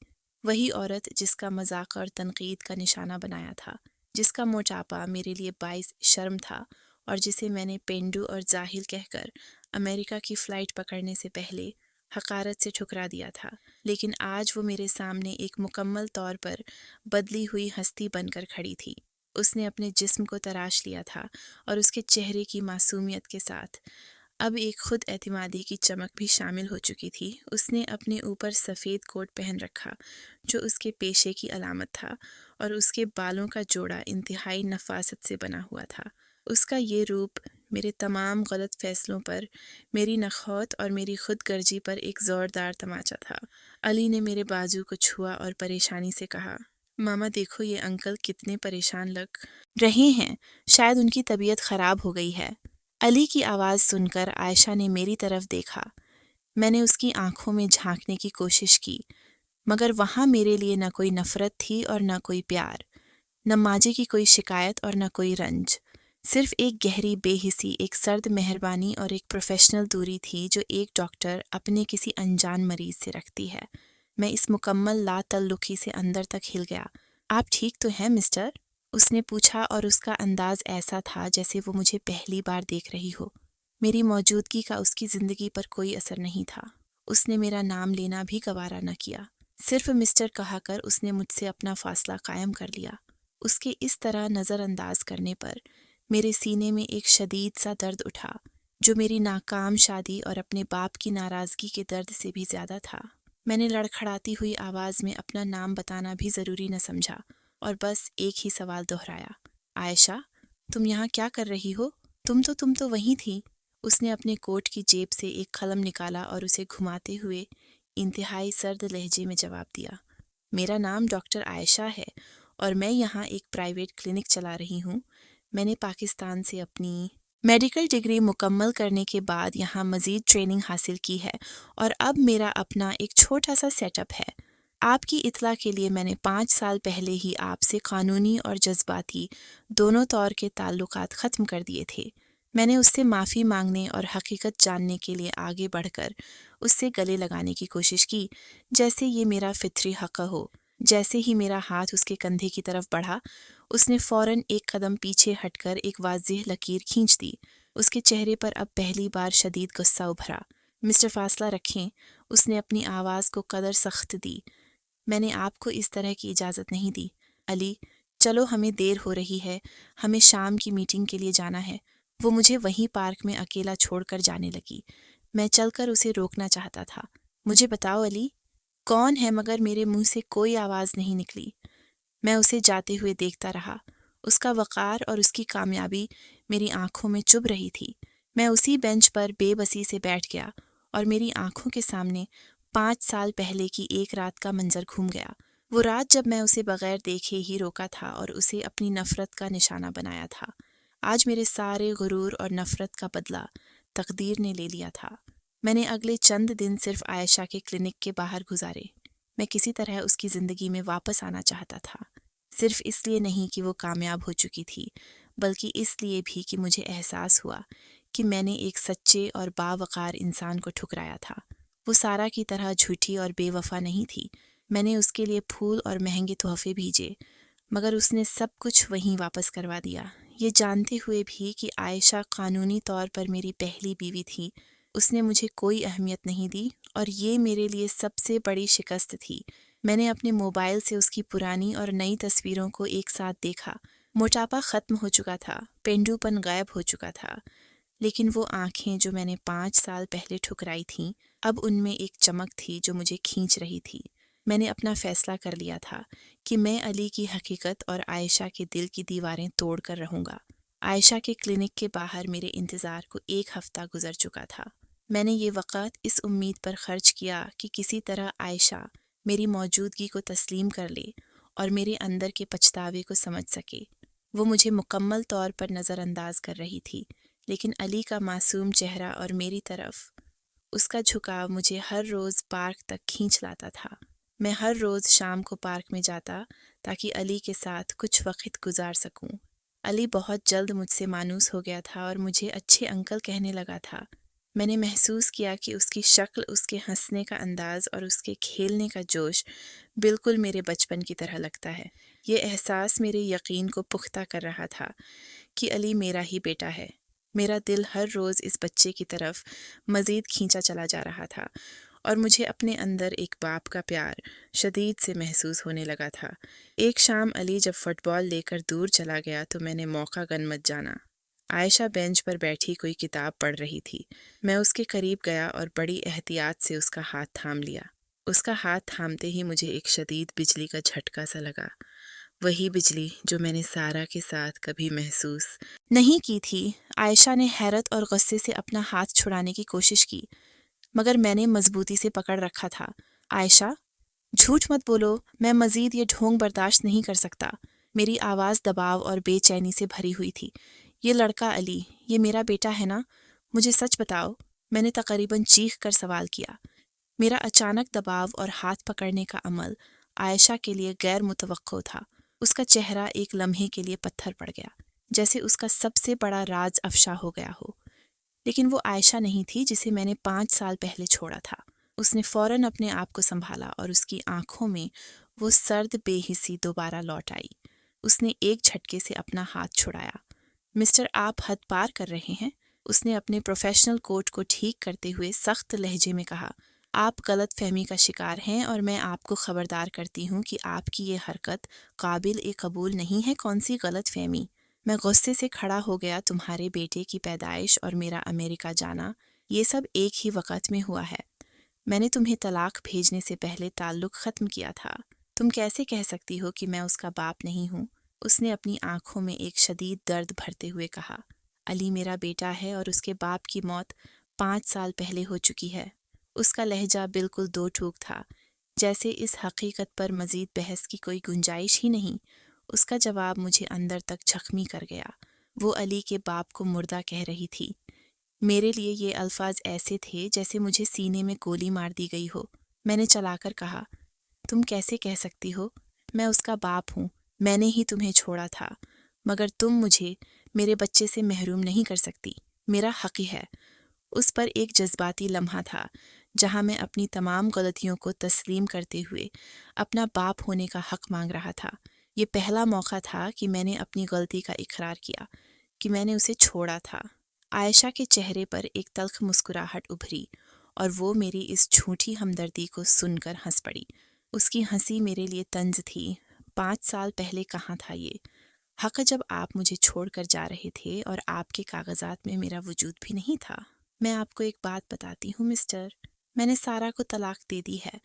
S1: وہی عورت جس کا مذاق اور تنقید کا نشانہ بنایا تھا، جس کا موٹاپا میرے لیے باعث شرم تھا اور جسے میں نے پینڈو اور جاہل کہہ کر امریکہ کی فلائٹ پکڑنے سے پہلے حقارت سے ٹھکرا دیا تھا۔ لیکن آج وہ میرے سامنے ایک مکمل طور پر بدلی ہوئی ہستی بن کر کھڑی تھی۔ اس نے اپنے جسم کو تراش لیا تھا اور اس کے چہرے کی معصومیت کے ساتھ اب ایک خود اعتمادی کی چمک بھی شامل ہو چکی تھی۔ اس نے اپنے اوپر سفید کوٹ پہن رکھا جو اس کے پیشے کی علامت تھا اور اس کے بالوں کا جوڑا انتہائی نفاست سے بنا ہوا تھا۔ اس کا یہ روپ میرے تمام غلط فیصلوں پر، میری نخوت اور میری خود گرجی پر ایک زوردار تماچا تھا۔ علی نے میرے بازو کو چھوا اور پریشانی سے کہا، ماما دیکھو یہ انکل کتنے پریشان لگ رہے ہیں، شاید ان کی طبیعت خراب ہو گئی ہے۔ علی کی آواز سن کر عائشہ نے میری طرف دیکھا۔ میں نے اس کی آنکھوں میں جھانکنے کی کوشش کی مگر وہاں میرے لیے نہ کوئی نفرت تھی اور نہ کوئی پیار، نہ ماجی کی کوئی شکایت اور نہ کوئی رنج، صرف ایک گہری بے حسی، ایک سرد مہربانی اور ایک پروفیشنل دوری تھی جو ایک ڈاکٹر اپنے کسی انجان مریض سے رکھتی ہے۔ میں اس مکمل لا تعلقی سے اندر تک ہل گیا۔ آپ ٹھیک تو ہیں مسٹر؟ اس نے پوچھا اور اس کا انداز ایسا تھا جیسے وہ مجھے پہلی بار دیکھ رہی ہو۔ میری موجودگی کا اس کی زندگی پر کوئی اثر نہیں تھا۔ اس نے میرا نام لینا بھی گوارا نہ کیا، صرف مسٹر کہا کر اس نے مجھ سے اپنا فاصلہ قائم کر لیا۔ اس کے اس طرح نظر انداز کرنے پر میرے سینے میں ایک شدید سا درد اٹھا جو میری ناکام شادی اور اپنے باپ کی ناراضگی کے درد سے بھی زیادہ تھا۔ میں نے لڑکھڑاتی ہوئی آواز میں اپنا نام بتانا بھی ضروری نہ سمجھا اور بس ایک ہی سوال دہرایا، عائشہ تم یہاں کیا کر رہی ہو؟ تم تو وہیں تھی۔ اس نے اپنے کوٹ کی جیب سے ایک قلم نکالا اور اسے گھماتے ہوئے انتہائی سرد لہجے میں جواب دیا، میرا نام ڈاکٹر عائشہ ہے اور میں یہاں ایک پرائیویٹ کلینک چلا رہی ہوں۔ میں نے پاکستان سے اپنی میڈیکل ڈگری مکمل کرنے کے بعد یہاں مزید ٹریننگ حاصل کی ہے اور اب میرا اپنا ایک چھوٹا سا سیٹ اپ ہے۔ آپ کی اطلاع کے لیے میں نے 5 سال پہلے ہی آپ سے قانونی اور جذباتی دونوں طور کے تعلقات ختم کر دیے تھے۔ میں نے اس سے معافی مانگنے اور حقیقت جاننے کے لیے آگے بڑھ کر اس سے گلے لگانے کی کوشش کی جیسے یہ میرا فطری حق ہو۔ جیسے ہی میرا ہاتھ اس کے کندھے کی طرف بڑھا، اس نے فوراً ایک قدم پیچھے ہٹ کر ایک واضح لکیر کھینچ دی۔ اس کے چہرے پر اب پہلی بار شدید غصہ ابھرا۔ مسٹر فاصلہ رکھیں، اس نے اپنی آواز کو قدر سخت دی۔ میں نے آپ کو اس طرح کی اجازت نہیں دی۔ علی، چلو ہمیں دیر ہو رہی ہے، ہمیں شام کی میٹنگ کے لیے جانا ہے۔ وہ مجھے وہیں پارک میں اکیلا چھوڑ کر جانے لگی۔ میں چل کر اسے روکنا چاہتا تھا۔ مجھے بتاؤ علی، کون ہے؟ مگر میرے منہ سے کوئی آواز نہیں نکلی۔ میں اسے جاتے ہوئے دیکھتا رہا۔ اس کا وقار اور اس کی کامیابی میری آنکھوں میں چبھ رہی تھی۔ میں اسی بینچ پر بے بسی سے بیٹھ گیا اور میری آنکھوں کے سامنے 5 سال پہلے کی ایک رات کا منظر گھوم گیا۔ وہ رات جب میں اسے بغیر دیکھے ہی روکا تھا اور اسے اپنی نفرت کا نشانہ بنایا تھا۔ آج میرے سارے غرور اور نفرت کا بدلہ تقدیر نے لے لیا تھا۔ میں نے اگلے چند دن صرف عائشہ کے کلینک کے باہر گزارے۔ میں کسی طرح اس کی زندگی میں واپس آنا چاہتا تھا، صرف اس لیے نہیں کہ وہ کامیاب ہو چکی تھی، بلکہ اس لیے بھی کہ مجھے احساس ہوا کہ میں نے ایک سچے اور باوقار انسان کو ٹھکرایا تھا۔ وہ سارا کی طرح جھوٹی اور بے وفا نہیں تھی۔ میں نے اس کے لیے پھول اور مہنگے تحفے بھیجے، مگر اس نے سب کچھ وہیں واپس کروا دیا، یہ جانتے ہوئے بھی کہ عائشہ قانونی طور پر میری پہلی بیوی تھی۔ اس نے مجھے کوئی اہمیت نہیں دی اور یہ میرے لیے سب سے بڑی شکست تھی۔ میں نے اپنے موبائل سے اس کی پرانی اور نئی تصویروں کو ایک ساتھ دیکھا۔ موٹاپا ختم ہو چکا تھا، پینڈو پن غائب ہو چکا تھا، لیکن وہ آنکھیں جو میں نے 5 سال پہلے ٹھکرائی تھیں، اب ان میں ایک چمک تھی جو مجھے کھینچ رہی تھی۔ میں نے اپنا فیصلہ کر لیا تھا کہ میں علی کی حقیقت اور عائشہ کے دل کی دیواریں توڑ کر رہوں گا۔ عائشہ کے کلینک کے باہر میرے انتظار کو 1 ہفتہ گزر چکا تھا۔ میں نے یہ وقت اس امید پر خرچ کیا کہ کسی طرح عائشہ میری موجودگی کو تسلیم کر لے اور میرے اندر کے پچھتاوے کو سمجھ سکے۔ وہ مجھے مکمل طور پر نظر انداز کر رہی تھی، لیکن علی کا معصوم چہرہ اور میری طرف اس کا جھکاؤ مجھے ہر روز پارک تک کھینچ لاتا تھا۔ میں ہر روز شام کو پارک میں جاتا تاکہ علی کے ساتھ کچھ وقت گزار سکوں۔ علی بہت جلد مجھ سے مانوس ہو گیا تھا اور مجھے اچھے انکل کہنے لگا تھا۔ میں نے محسوس کیا کہ اس کی شکل، اس کے ہنسنے کا انداز اور اس کے کھیلنے کا جوش بالکل میرے بچپن کی طرح لگتا ہے۔ یہ احساس میرے یقین کو پختہ کر رہا تھا کہ علی میرا ہی بیٹا ہے۔ میرا دل ہر روز اس بچے کی طرف مزید کھینچا چلا جا رہا تھا اور مجھے اپنے اندر ایک باپ کا پیار شدید سے محسوس ہونے لگا تھا۔ ایک شام علی جب فٹ بال لے کر دور چلا گیا تو میں نے موقع غنیمت جانا۔ عائشہ بینچ پر بیٹھی کوئی کتاب پڑھ رہی تھی۔ میں اس کے قریب گیا اور بڑی احتیاط سے اس کا ہاتھ تھام لیا۔ اس کا ہاتھ تھامتے ہی مجھے ایک شدید بجلی کا جھٹکا سا لگا، وہی بجلی جو میں نے سارا کے ساتھ کبھی محسوس نہیں کی تھی۔ عائشہ نے حیرت اور غصے سے اپنا ہاتھ چھڑانے کی کوشش کی، مگر میں نے مضبوطی سے پکڑ رکھا تھا۔ عائشہ، جھوٹ مت بولو، میں مزید یہ ڈھونگ برداشت نہیں کر سکتا۔ میری آواز دباؤ اور بے چینی سے بھری ہوئی تھی۔ یہ لڑکا علی، یہ میرا بیٹا ہے نا؟ مجھے سچ بتاؤ، میں نے تقریباً چیخ کر سوال کیا۔ میرا اچانک دباؤ اور ہاتھ پکڑنے کا عمل عائشہ کے لیے غیر متوقع تھا۔ اس کا چہرہ ایک لمحے کے لیے پتھر پڑ گیا، جیسے اس کا سب سے بڑا راز افشا ہو گیا ہو۔ لیکن وہ عائشہ نہیں تھی جسے میں نے 5 سال پہلے چھوڑا تھا۔ اس نے فوراً اپنے آپ کو سنبھالا اور اس کی آنکھوں میں وہ سرد بے حسی دوبارہ لوٹ آئی۔ اس نے ایک جھٹکے سے اپنا ہاتھ چھڑایا۔ مسٹر، آپ حد پار کر رہے ہیں، اس نے اپنے پروفیشنل کوٹ کو ٹھیک کرتے ہوئے سخت لہجے میں کہا۔ آپ غلط فہمی کا شکار ہیں اور میں آپ کو خبردار کرتی ہوں کہ آپ کی یہ حرکت قابل قبول نہیں ہے۔ کون سی غلط فہمی؟ میں غصے سے کھڑا ہو گیا۔ تمہارے بیٹے کی پیدائش اور میرا امریکہ جانا، یہ سب ایک ہی وقت میں ہوا ہے۔ میں نے تمہیں طلاق بھیجنے سے پہلے تعلق ختم کیا تھا۔ تم کیسے کہہ سکتی ہو کہ میں اس کا باپ نہیں ہوں؟ اس نے اپنی آنکھوں میں ایک شدید درد بھرتے ہوئے کہا۔ علی میرا بیٹا ہے اور اس کے باپ کی موت 5 سال پہلے ہو چکی ہے۔ اس کا لہجہ بالکل دو ٹوک تھا، جیسے اس حقیقت پر مزید بحث کی کوئی گنجائش ہی نہیں۔ اس کا جواب مجھے اندر تک زخمی کر گیا۔ وہ علی کے باپ کو مردہ کہہ رہی تھی۔ میرے لیے یہ الفاظ ایسے تھے جیسے مجھے سینے میں گولی مار دی گئی ہو۔ میں نے چلا کر کہا، تم کیسے کہہ سکتی ہو؟ میں اس کا باپ ہوں، میں نے ہی تمہیں چھوڑا تھا، مگر تم مجھے میرے بچے سے محروم نہیں کر سکتی۔ میرا حق ہے۔ اس پر ایک جذباتی لمحہ تھا جہاں میں اپنی تمام غلطیوں کو تسلیم کرتے ہوئے اپنا باپ ہونے کا حق مانگ رہا تھا۔ یہ پہلا موقع تھا کہ میں نے اپنی غلطی کا اقرار کیا کہ میں نے اسے چھوڑا تھا۔ عائشہ کے چہرے پر ایک تلخ مسکراہٹ ابھری اور وہ میری اس جھوٹی ہمدردی کو سن کر ہنس پڑی۔ اس کی ہنسی میرے لیے طنز تھی۔ 5 سال پہلے کہاں تھا یہ حق جب آپ مجھے چھوڑ کر جا رہے تھے اور آپ کے کاغذات میں میرا وجود بھی نہیں تھا۔ میں آپ کو ایک بات بتاتی ہوں مسٹر، میں نے سارا کو طلاق دے دی ہے۔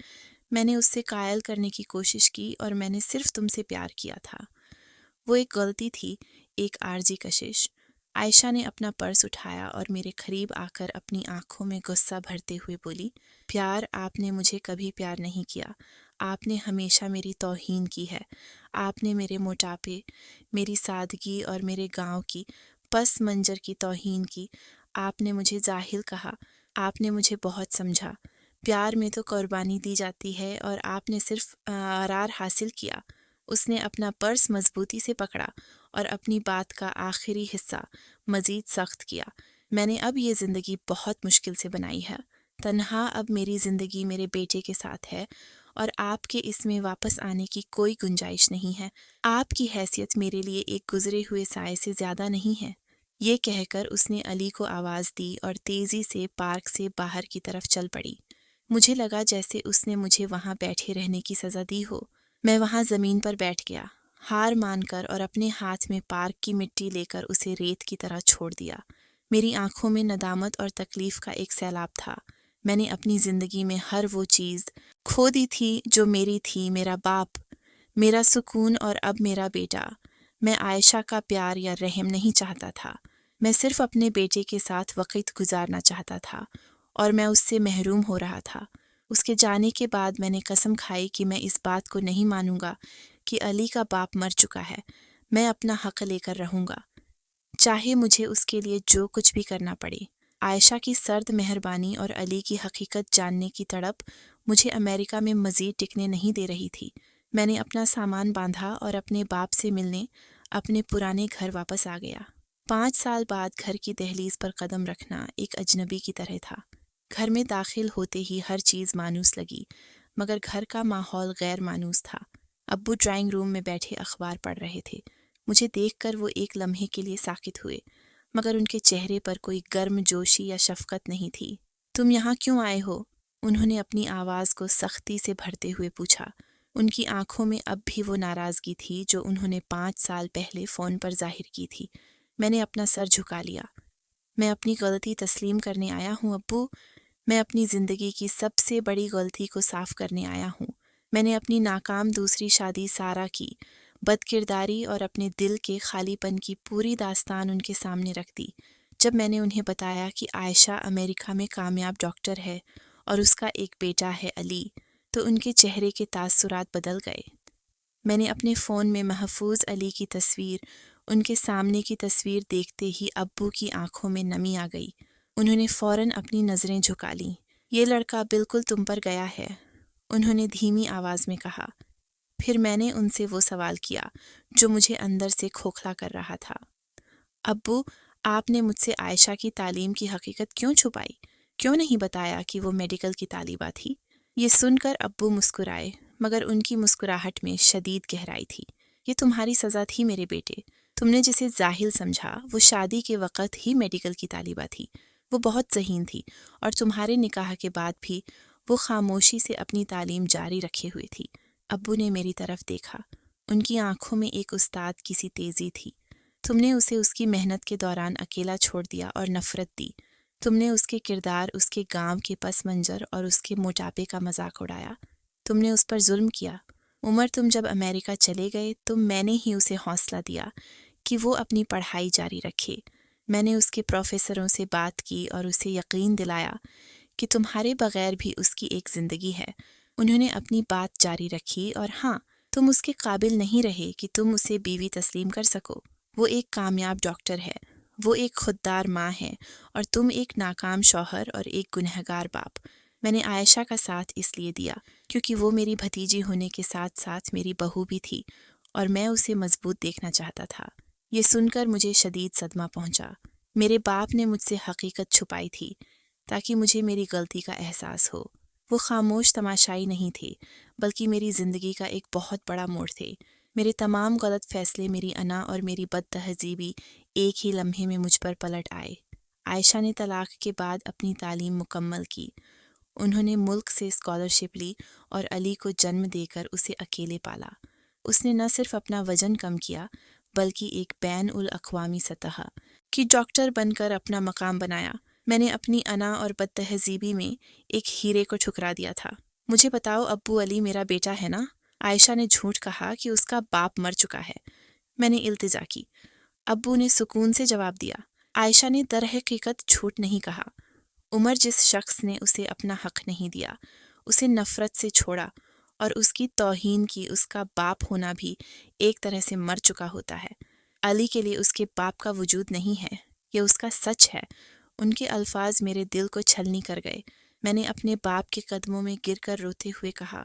S1: میں نے اس سے قائل کرنے کی کوشش کی اور میں نے صرف تم سے پیار کیا تھا۔ وہ ایک غلطی تھی، ایک عارضی کشش۔ عائشہ نے اپنا پرس اٹھایا اور میرے قریب آ کر اپنی آنکھوں میں غصہ بھرتے ہوئے بولی، پیار آپ نے مجھے کبھی پیار نہیں کیا۔ آپ نے ہمیشہ میری توہین کی ہے۔ آپ نے میرے موٹاپے، میری سادگی اور میرے گاؤں کی پس منظر کی توہین کی۔ آپ نے مجھے جاہل کہا۔ آپ نے مجھے بہت سمجھا۔ پیار میں تو قربانی دی جاتی ہے اور آپ نے صرف قرار حاصل کیا۔ اس نے اپنا پرس مضبوطی سے پکڑا اور اپنی بات کا آخری حصہ مزید سخت کیا۔ میں نے اب یہ زندگی بہت مشکل سے بنائی ہے۔ تنہا اب میری زندگی میرے بیٹے کے ساتھ ہے اور آپ کے اس میں واپس آنے کی کوئی گنجائش نہیں ہے۔ آپ کی حیثیت میرے لیے ایک گزرے ہوئے سائے سے زیادہ نہیں ہے۔ یہ کہہ کر اس نے علی کو آواز دی اور تیزی سے پارک سے باہر کی طرف چل پڑی۔ مجھے لگا جیسے اس نے مجھے وہاں بیٹھے رہنے کی سزا دی ہو۔ میں وہاں زمین پر بیٹھ گیا، ہار مان کر، اور اپنے ہاتھ میں پارک کی مٹی لے کر اسے ریت کی طرح چھوڑ دیا۔ میری آنکھوں میں ندامت اور تکلیف کا ایک سیلاب تھا۔ میں نے اپنی زندگی میں ہر وہ چیز کھو دی تھی جو میری تھی، میرا باپ، میرا سکون اور اب میرا بیٹا۔ میں عائشہ کا پیار یا رحم نہیں چاہتا تھا۔ میں صرف اپنے بیٹے کے ساتھ وقت گزارنا چاہتا تھا اور میں اس سے محروم ہو رہا تھا۔ اس کے جانے کے بعد میں نے قسم کھائی کہ میں اس بات کو نہیں مانوں گا کہ علی کا باپ مر چکا ہے۔ میں اپنا حق لے کر رہوں گا، چاہے مجھے اس کے لیے جو کچھ بھی کرنا پڑے۔ عائشہ کی سرد مہربانی اور علی کی حقیقت جاننے کی تڑپ مجھے امریکہ میں مزید ٹکنے نہیں دے رہی تھی۔ میں نے اپنا سامان باندھا اور اپنے باپ سے ملنے اپنے پرانے گھر واپس آ گیا۔ 5 سال بعد گھر کی دہلیز پر قدم رکھنا ایک اجنبی کی طرح تھا۔ گھر میں داخل ہوتے ہی ہر چیز مانوس لگی، مگر گھر کا ماحول غیر مانوس تھا۔ ابو ڈرائنگ روم میں بیٹھے اخبار پڑھ رہے تھے۔ مجھے دیکھ کر وہ ایک لمحے کے لیے ساکت ہوئے، مگر ان کے چہرے پر کوئی گرم جوشی یا شفقت نہیں تھی۔ تم یہاں کیوں آئے ہو؟ انہوں نے اپنی آواز کو سختی سے بھرتے ہوئے پوچھا۔ ان کی آنکھوں میں اب بھی وہ ناراضگی تھی جو انہوں نے 5 سال پہلے فون پر ظاہر کی تھی۔ میں نے اپنا سر جھکا لیا۔ میں اپنی غلطی تسلیم کرنے آیا ہوں ابو۔ میں اپنی زندگی کی سب سے بڑی غلطی کو صاف کرنے آیا ہوں۔ میں نے اپنی ناکام دوسری شادی سارہ کی بد کرداری اور اپنے دل کے خالی پن کی پوری داستان ان کے سامنے رکھ دی۔ جب میں نے انہیں بتایا کہ عائشہ امریکہ میں کامیاب ڈاکٹر ہے اور اس کا ایک بیٹا ہے علی، تو ان کے چہرے کے تاثرات بدل گئے۔ میں نے اپنے فون میں محفوظ علی کی تصویر، ان کے سامنے کی تصویر دیکھتے ہی ابو کی آنکھوں میں نمی آ گئی۔ انہوں نے فوراً اپنی نظریں جھکا لیں۔ یہ لڑکا بالکل تم پر گیا ہے، انہوں نے دھیمی آواز میں کہا۔ پھر میں نے ان سے وہ سوال کیا جو مجھے اندر سے کھوکھلا کر رہا تھا۔ ابو، آپ نے مجھ سے عائشہ کی تعلیم کی حقیقت کیوں چھپائی؟ کیوں نہیں بتایا کہ وہ میڈیکل کی طالبہ تھی؟ یہ سن کر ابو مسکرائے، مگر ان کی مسکراہٹ میں شدید گہرائی تھی۔ یہ تمہاری سزا تھی میرے بیٹے۔ تم نے جسے جاہل سمجھا وہ شادی کے وقت ہی میڈیکل کی طالبہ تھی۔ وہ بہت ذہین تھی اور تمہارے نکاح کے بعد بھی وہ خاموشی سے اپنی تعلیم جاری رکھے ہوئے تھی۔ ابو نے میری طرف دیکھا۔ ان کی آنکھوں میں ایک استاد کی سی تیزی تھی۔ تم نے اسے اس کی محنت کے دوران اکیلا چھوڑ دیا اور نفرت دی۔ تم نے اس کے کردار، اس کے گاؤں کے پس منظر اور اس کے موٹاپے کا مذاق اڑایا۔ تم نے اس پر ظلم کیا۔ عمر، تم جب امریکہ چلے گئے تو میں نے ہی اسے حوصلہ دیا کہ وہ اپنی پڑھائی جاری رکھے۔ میں نے اس کے پروفیسروں سے بات کی اور اسے یقین دلایا کہ تمہارے بغیر بھی اس کی ایک زندگی ہے۔ انہوں نے اپنی بات جاری رکھی، اور ہاں، تم اس کے قابل نہیں رہے کہ تم اسے بیوی تسلیم کر سکو۔ وہ ایک کامیاب ڈاکٹر ہے، وہ ایک خوددار ماں ہے، اور تم ایک ناکام شوہر اور ایک گنہگار باپ۔ میں نے عائشہ کا ساتھ اس لیے دیا کیونکہ وہ میری بھتیجی ہونے کے ساتھ ساتھ میری بہو بھی تھی اور میں اسے مضبوط دیکھنا چاہتا تھا۔ یہ سن کر مجھے شدید صدمہ پہنچا۔ میرے باپ نے مجھ سے حقیقت چھپائی تھی۔ تاکہ مجھے میری غلطی کا احساس ہو۔ وہ خاموش تماشائی نہیں تھے بلکہ میری زندگی کا ایک بہت بڑا موڑ تھے۔ میرے تمام غلط فیصلے، میری انا اور میری بد تہذیبی ایک ہی لمحے میں مجھ پر پلٹ آئے۔ عائشہ نے طلاق کے بعد اپنی تعلیم مکمل کی۔ انہوں نے ملک سے اسکالرشپ لی اور علی کو جنم دے کر اسے اکیلے پالا۔ اس نے نہ صرف اپنا وزن کم کیا بلکہ ایک بین الاقوامی سطح کی ڈاکٹر بن کر اپنا مقام بنایا۔ میں نے اپنی انا اور بد تہذیبی میں ایک ہیرے کو ٹھکرا دیا تھا۔ مجھے بتاؤ ابو، علی میرا بیٹا ہے نا؟ عائشہ نے جھوٹ کہا کہ اس کا باپ مر چکا ہے۔ میں نے التجا کی۔ ابو نے سکون سے جواب دیا۔ عائشہ نے در حقیقت جھوٹ نہیں کہا۔ عمر جس شخص نے اسے اپنا حق نہیں دیا، اسے نفرت سے چھوڑا اور اس کی توہین کی، اس کا باپ ہونا بھی ایک طرح سے مر چکا ہوتا ہے۔ علی کے لیے اس کے باپ کا وجود نہیں ہے، یہ اس کا سچ ہے۔ ان کے الفاظ میرے دل کو چھلنی کر گئے۔ میں نے اپنے باپ کے قدموں میں گر کر روتے ہوئے کہا،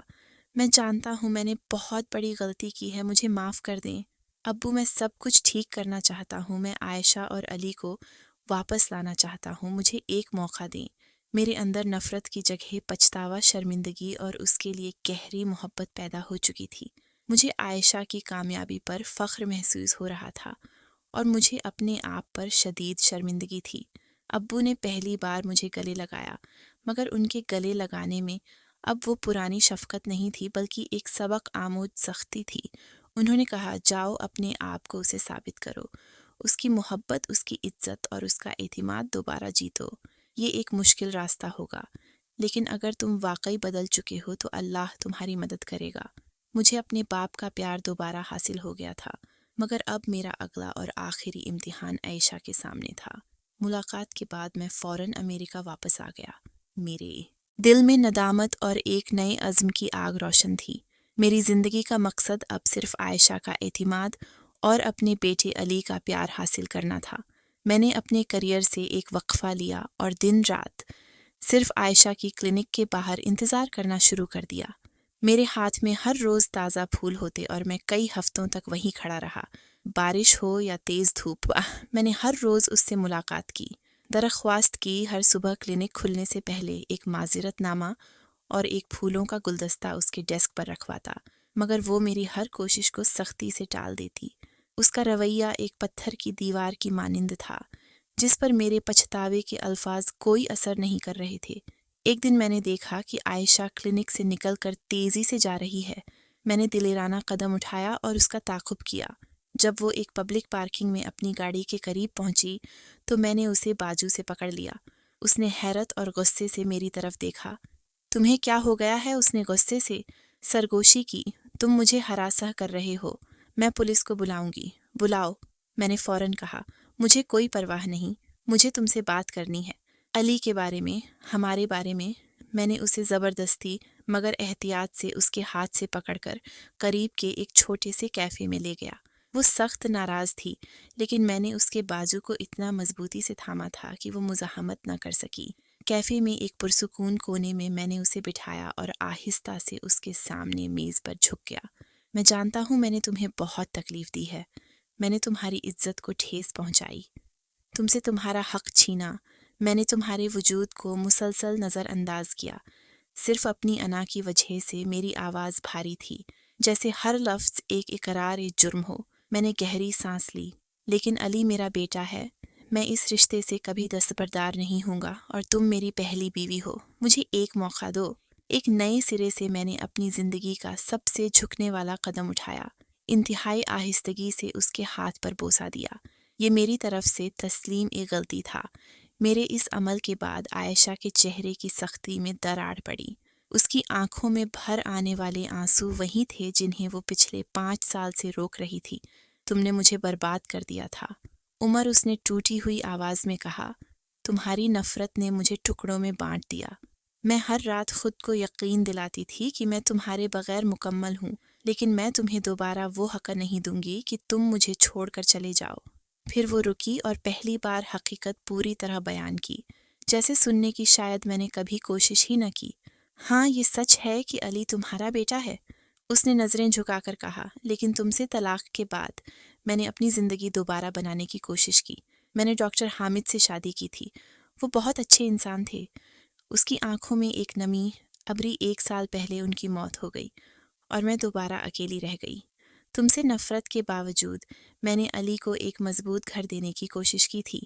S1: میں جانتا ہوں میں نے بہت بڑی غلطی کی ہے، مجھے معاف کر دیں۔ ابو، میں سب کچھ ٹھیک کرنا چاہتا ہوں، میں عائشہ اور علی کو واپس لانا چاہتا ہوں، مجھے ایک موقع دیں۔ میرے اندر نفرت کی جگہ پچھتاوا، شرمندگی اور اس کے لیے گہری محبت پیدا ہو چکی تھی۔ مجھے عائشہ کی کامیابی پر فخر محسوس ہو رہا تھا اور مجھے اپنے آپ پر شدید شرمندگی تھی۔ ابو نے پہلی بار مجھے گلے لگایا، مگر ان کے گلے لگانے میں اب وہ پرانی شفقت نہیں تھی بلکہ ایک سبق آموز سختی تھی۔ انہوں نے کہا، جاؤ اپنے آپ کو اسے ثابت کرو، اس کی محبت، اس کی عزت اور اس کا اعتماد دوبارہ جیتو۔ یہ ایک مشکل راستہ ہوگا، لیکن اگر تم واقعی بدل چکے ہو تو اللہ تمہاری مدد کرے گا۔ مجھے اپنے باپ کا پیار دوبارہ حاصل ہو گیا تھا، مگر اب میرا اگلا اور آخری امتحان عائشہ کے سامنے تھا۔ ملاقات کے بعد میں فوراً امریکہ واپس آ گیا۔ میرے دل میں ندامت اور ایک نئے عزم کی آگ روشن تھی۔ میری زندگی کا مقصد اب صرف عائشہ کا اعتماد اور اپنے بیٹے علی کا پیار حاصل کرنا تھا۔ میں نے اپنے کریئر سے ایک وقفہ لیا اور دن رات صرف عائشہ کی کلینک کے باہر انتظار کرنا شروع کر دیا۔ میرے ہاتھ میں ہر روز تازہ پھول ہوتے اور میں کئی ہفتوں تک وہیں کھڑا رہا، بارش ہو یا تیز دھوپ۔ میں نے ہر روز اس سے ملاقات کی، درخواست کی ہر صبح کلینک کھلنے سے پہلے ایک معذرت نامہ اور ایک پھولوں کا گلدستہ اس کے ڈیسک پر رکھواتا، مگر وہ میری ہر کوشش کو سختی سے ٹال دیتی۔ اس کا رویہ ایک پتھر کی دیوار کی مانند تھا جس پر میرے پچھتاوے کے الفاظ کوئی اثر نہیں کر رہے تھے۔ ایک دن میں نے دیکھا کہ عائشہ کلینک سے نکل کر تیزی سے جا رہی ہے۔ میں نے دلیرانہ قدم اٹھایا اور اس کا تعاقب کیا۔ جب وہ ایک پبلک پارکنگ میں اپنی گاڑی کے قریب پہنچی تو میں نے اسے بازو سے پکڑ لیا۔ اس نے حیرت اور غصے سے میری طرف دیکھا۔ تمہیں کیا ہو گیا ہے؟ اس نے غصے سے سرگوشی کی۔ تم مجھے ہراساں کر رہے ہو، میں پولیس کو بلاؤں گی۔ بلاؤ، میں نے فوراً کہا۔ مجھے کوئی پرواہ نہیں، مجھے تم سے بات کرنی ہے، علی کے بارے میں، ہمارے بارے میں۔ میں نے اسے زبردستی مگر احتیاط سے اس کے ہاتھ سے پکڑ کر قریب کے ایک چھوٹے سے کیفے میں لے گیا۔ وہ سخت ناراض تھی، لیکن میں نے اس کے بازو کو اتنا مضبوطی سے تھاما تھا کہ وہ مزاحمت نہ کر سکی۔ کیفے میں ایک پرسکون کونے میں نے اسے بٹھایا اور آہستہ سے اس کے سامنے میز پر جھک گیا۔ میں جانتا ہوں میں نے تمہیں بہت تکلیف دی ہے، میں نے تمہاری عزت کو ٹھیس پہنچائی، تم سے تمہارا حق چھینا، میں نے تمہارے وجود کو مسلسل نظر انداز کیا۔ صرف اپنی انا کی وجہ سے میری آواز بھاری تھی، جیسے ہر لفظ ایک اقرار جرم ہو۔ میں نے گہری سانس لی۔ لیکن علی میرا بیٹا ہے، میں اس رشتے سے کبھی دستبردار نہیں ہوں گا اور تم میری پہلی بیوی ہو، مجھے ایک موقع دو۔ ایک نئے سرے سے میں نے اپنی زندگی کا سب سے جھکنے والا قدم اٹھایا، انتہائی آہستگی سے اس کے ہاتھ پر بوسہ دیا۔ یہ میری طرف سے تسلیم ایک غلطی تھا۔ میرے اس عمل کے بعد عائشہ کے چہرے کی سختی میں دراڑ پڑی۔ اس کی آنکھوں میں بھر آنے والے آنسو وہی تھے جنہیں وہ پچھلے 5 سال سے روک رہی تھی۔ تم نے مجھے برباد کر دیا تھا عمر، اس نے ٹوٹی ہوئی آواز میں کہا۔ تمہاری نفرت نے مجھے ٹکڑوں میں بانٹ دیا۔ میں ہر رات خود کو یقین دلاتی تھی کہ میں تمہارے بغیر مکمل ہوں، لیکن میں تمہیں دوبارہ وہ حق نہیں دوں گی کہ تم مجھے چھوڑ کر چلے جاؤ۔ پھر وہ رکی اور پہلی بار حقیقت پوری طرح بیان کی، جیسے سننے کی شاید میں نے کبھی کوشش ہی نہ کی۔ ہاں، یہ سچ ہے کہ علی تمہارا بیٹا ہے، اس نے نظریں جھکا کر کہا، لیکن تم سے طلاق کے بعد میں نے اپنی زندگی دوبارہ بنانے کی کوشش کی۔ میں نے ڈاکٹر حامد سے شادی کی تھی، وہ بہت اچھے انسان تھے۔ اس کی آنکھوں میں ایک نمی، ابری 1 سال پہلے ان کی موت ہو گئی اور میں دوبارہ اکیلی رہ گئی۔ تم سے نفرت کے باوجود میں نے علی کو ایک مضبوط گھر دینے کی کوشش کی تھی۔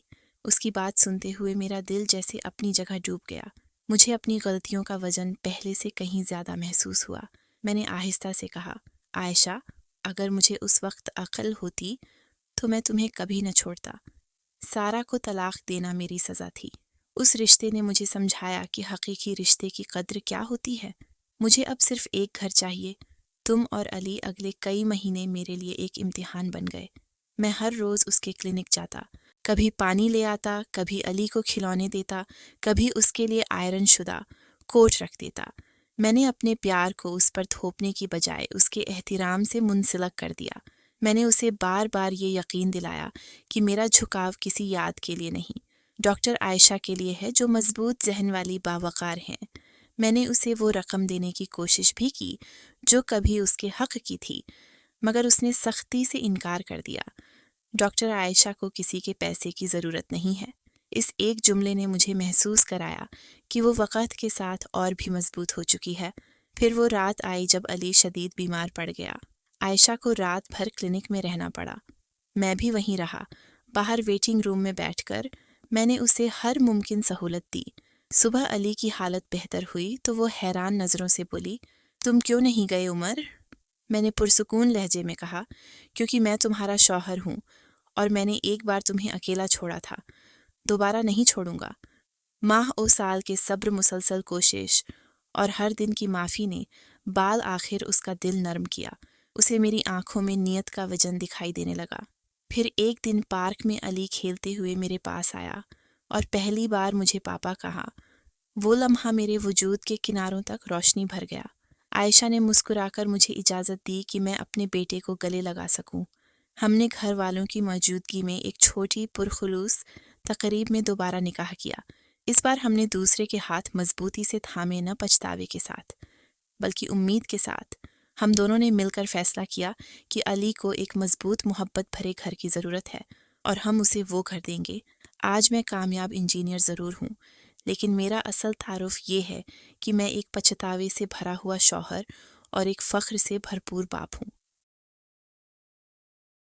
S1: اس کی بات سنتے ہوئے میرا دل جیسے اپنی جگہ ڈوب گیا۔ مجھے اپنی غلطیوں کا وزن پہلے سے کہیں زیادہ محسوس ہوا۔ میں نے آہستہ سے کہا، عائشہ، اگر مجھے اس وقت عقل ہوتی تو میں تمہیں کبھی نہ چھوڑتا۔ سارا کو طلاق دینا میری سزا تھی۔ اس رشتے نے مجھے سمجھایا کہ حقیقی رشتے کی قدر کیا ہوتی ہے۔ مجھے اب صرف ایک گھر چاہیے۔ تم اور علی اگلے کئی مہینے میرے لیے ایک امتحان بن گئے۔ میں ہر روز اس کے کلینک جاتا، کبھی پانی لے آتا، کبھی علی کو کھلونے دیتا، کبھی اس کے لیے آئرن شدہ کوٹ رکھ دیتا۔ میں نے اپنے پیار کو اس پر تھوپنے کی بجائے اس کے احترام سے منسلک کر دیا۔ میں نے اسے بار بار یہ یقین دلایا کہ میرا جھکاؤ کسی یاد کے لیے نہیں، ڈاکٹر عائشہ کے لیے ہے جو مضبوط ذہن والی باوقار ہیں۔ میں نے اسے وہ رقم دینے کی کوشش بھی کی جو کبھی اس کے حق کی تھی، مگر اس نے سختی سے انکار کر دیا۔ ڈاکٹر عائشہ کو کسی کے پیسے کی ضرورت نہیں ہے۔ اس ایک جملے نے مجھے محسوس کرایا کہ وہ وقت کے ساتھ اور بھی مضبوط ہو چکی ہے۔ پھر وہ رات آئی جب علی شدید بیمار پڑ گیا۔ عائشہ کو رات بھر کلینک میں رہنا پڑا۔ میں بھی وہیں رہا۔ باہر ویٹنگ روم میں بیٹھ کر میں نے اسے ہر ممکن سہولت دی۔ صبح علی کی حالت بہتر ہوئی تو وہ حیران نظروں سے بولی، تم کیوں نہیں گئے عمر؟ میں نے پرسکون لہجے میں کہا، کیونکہ میں تمہارا شوہر ہوں اور میں نے ایک بار تمہیں اکیلا چھوڑا تھا، دوبارہ نہیں چھوڑوں گا۔ ماہ و سال کے صبر، مسلسل کوشش اور ہر دن کی معافی نے بعد آخر اس کا دل نرم کیا۔ اسے میری آنکھوں میں نیت کا وزن دکھائی دینے لگا۔ پھر ایک دن پارک میں علی کھیلتے ہوئے میرے پاس آیا اور پہلی بار مجھے پاپا کہا۔ وہ لمحہ میرے وجود کے کناروں تک روشنی بھر گیا۔ عائشہ نے مسکرا کر مجھے اجازت دی کہ میں اپنے بیٹے کو گلے لگا سکوں۔ ہم نے گھر والوں کی موجودگی میں ایک چھوٹی پرخلوص تقریب میں دوبارہ نکاح کیا۔ اس بار ہم نے دوسرے کے ہاتھ مضبوطی سے تھامے، نہ پچھتاوے کے ساتھ بلکہ امید کے ساتھ۔ ہم دونوں نے مل کر فیصلہ کیا کہ علی کو ایک مضبوط، محبت بھرے گھر کی ضرورت ہے اور ہم اسے وہ گھر دیں گے۔ آج میں کامیاب انجینئر ضرور ہوں، لیکن میرا اصل تعارف یہ ہے کہ میں ایک پچھتاوے سے بھرا ہوا شوہر اور ایک فخر سے بھرپور باپ ہوں۔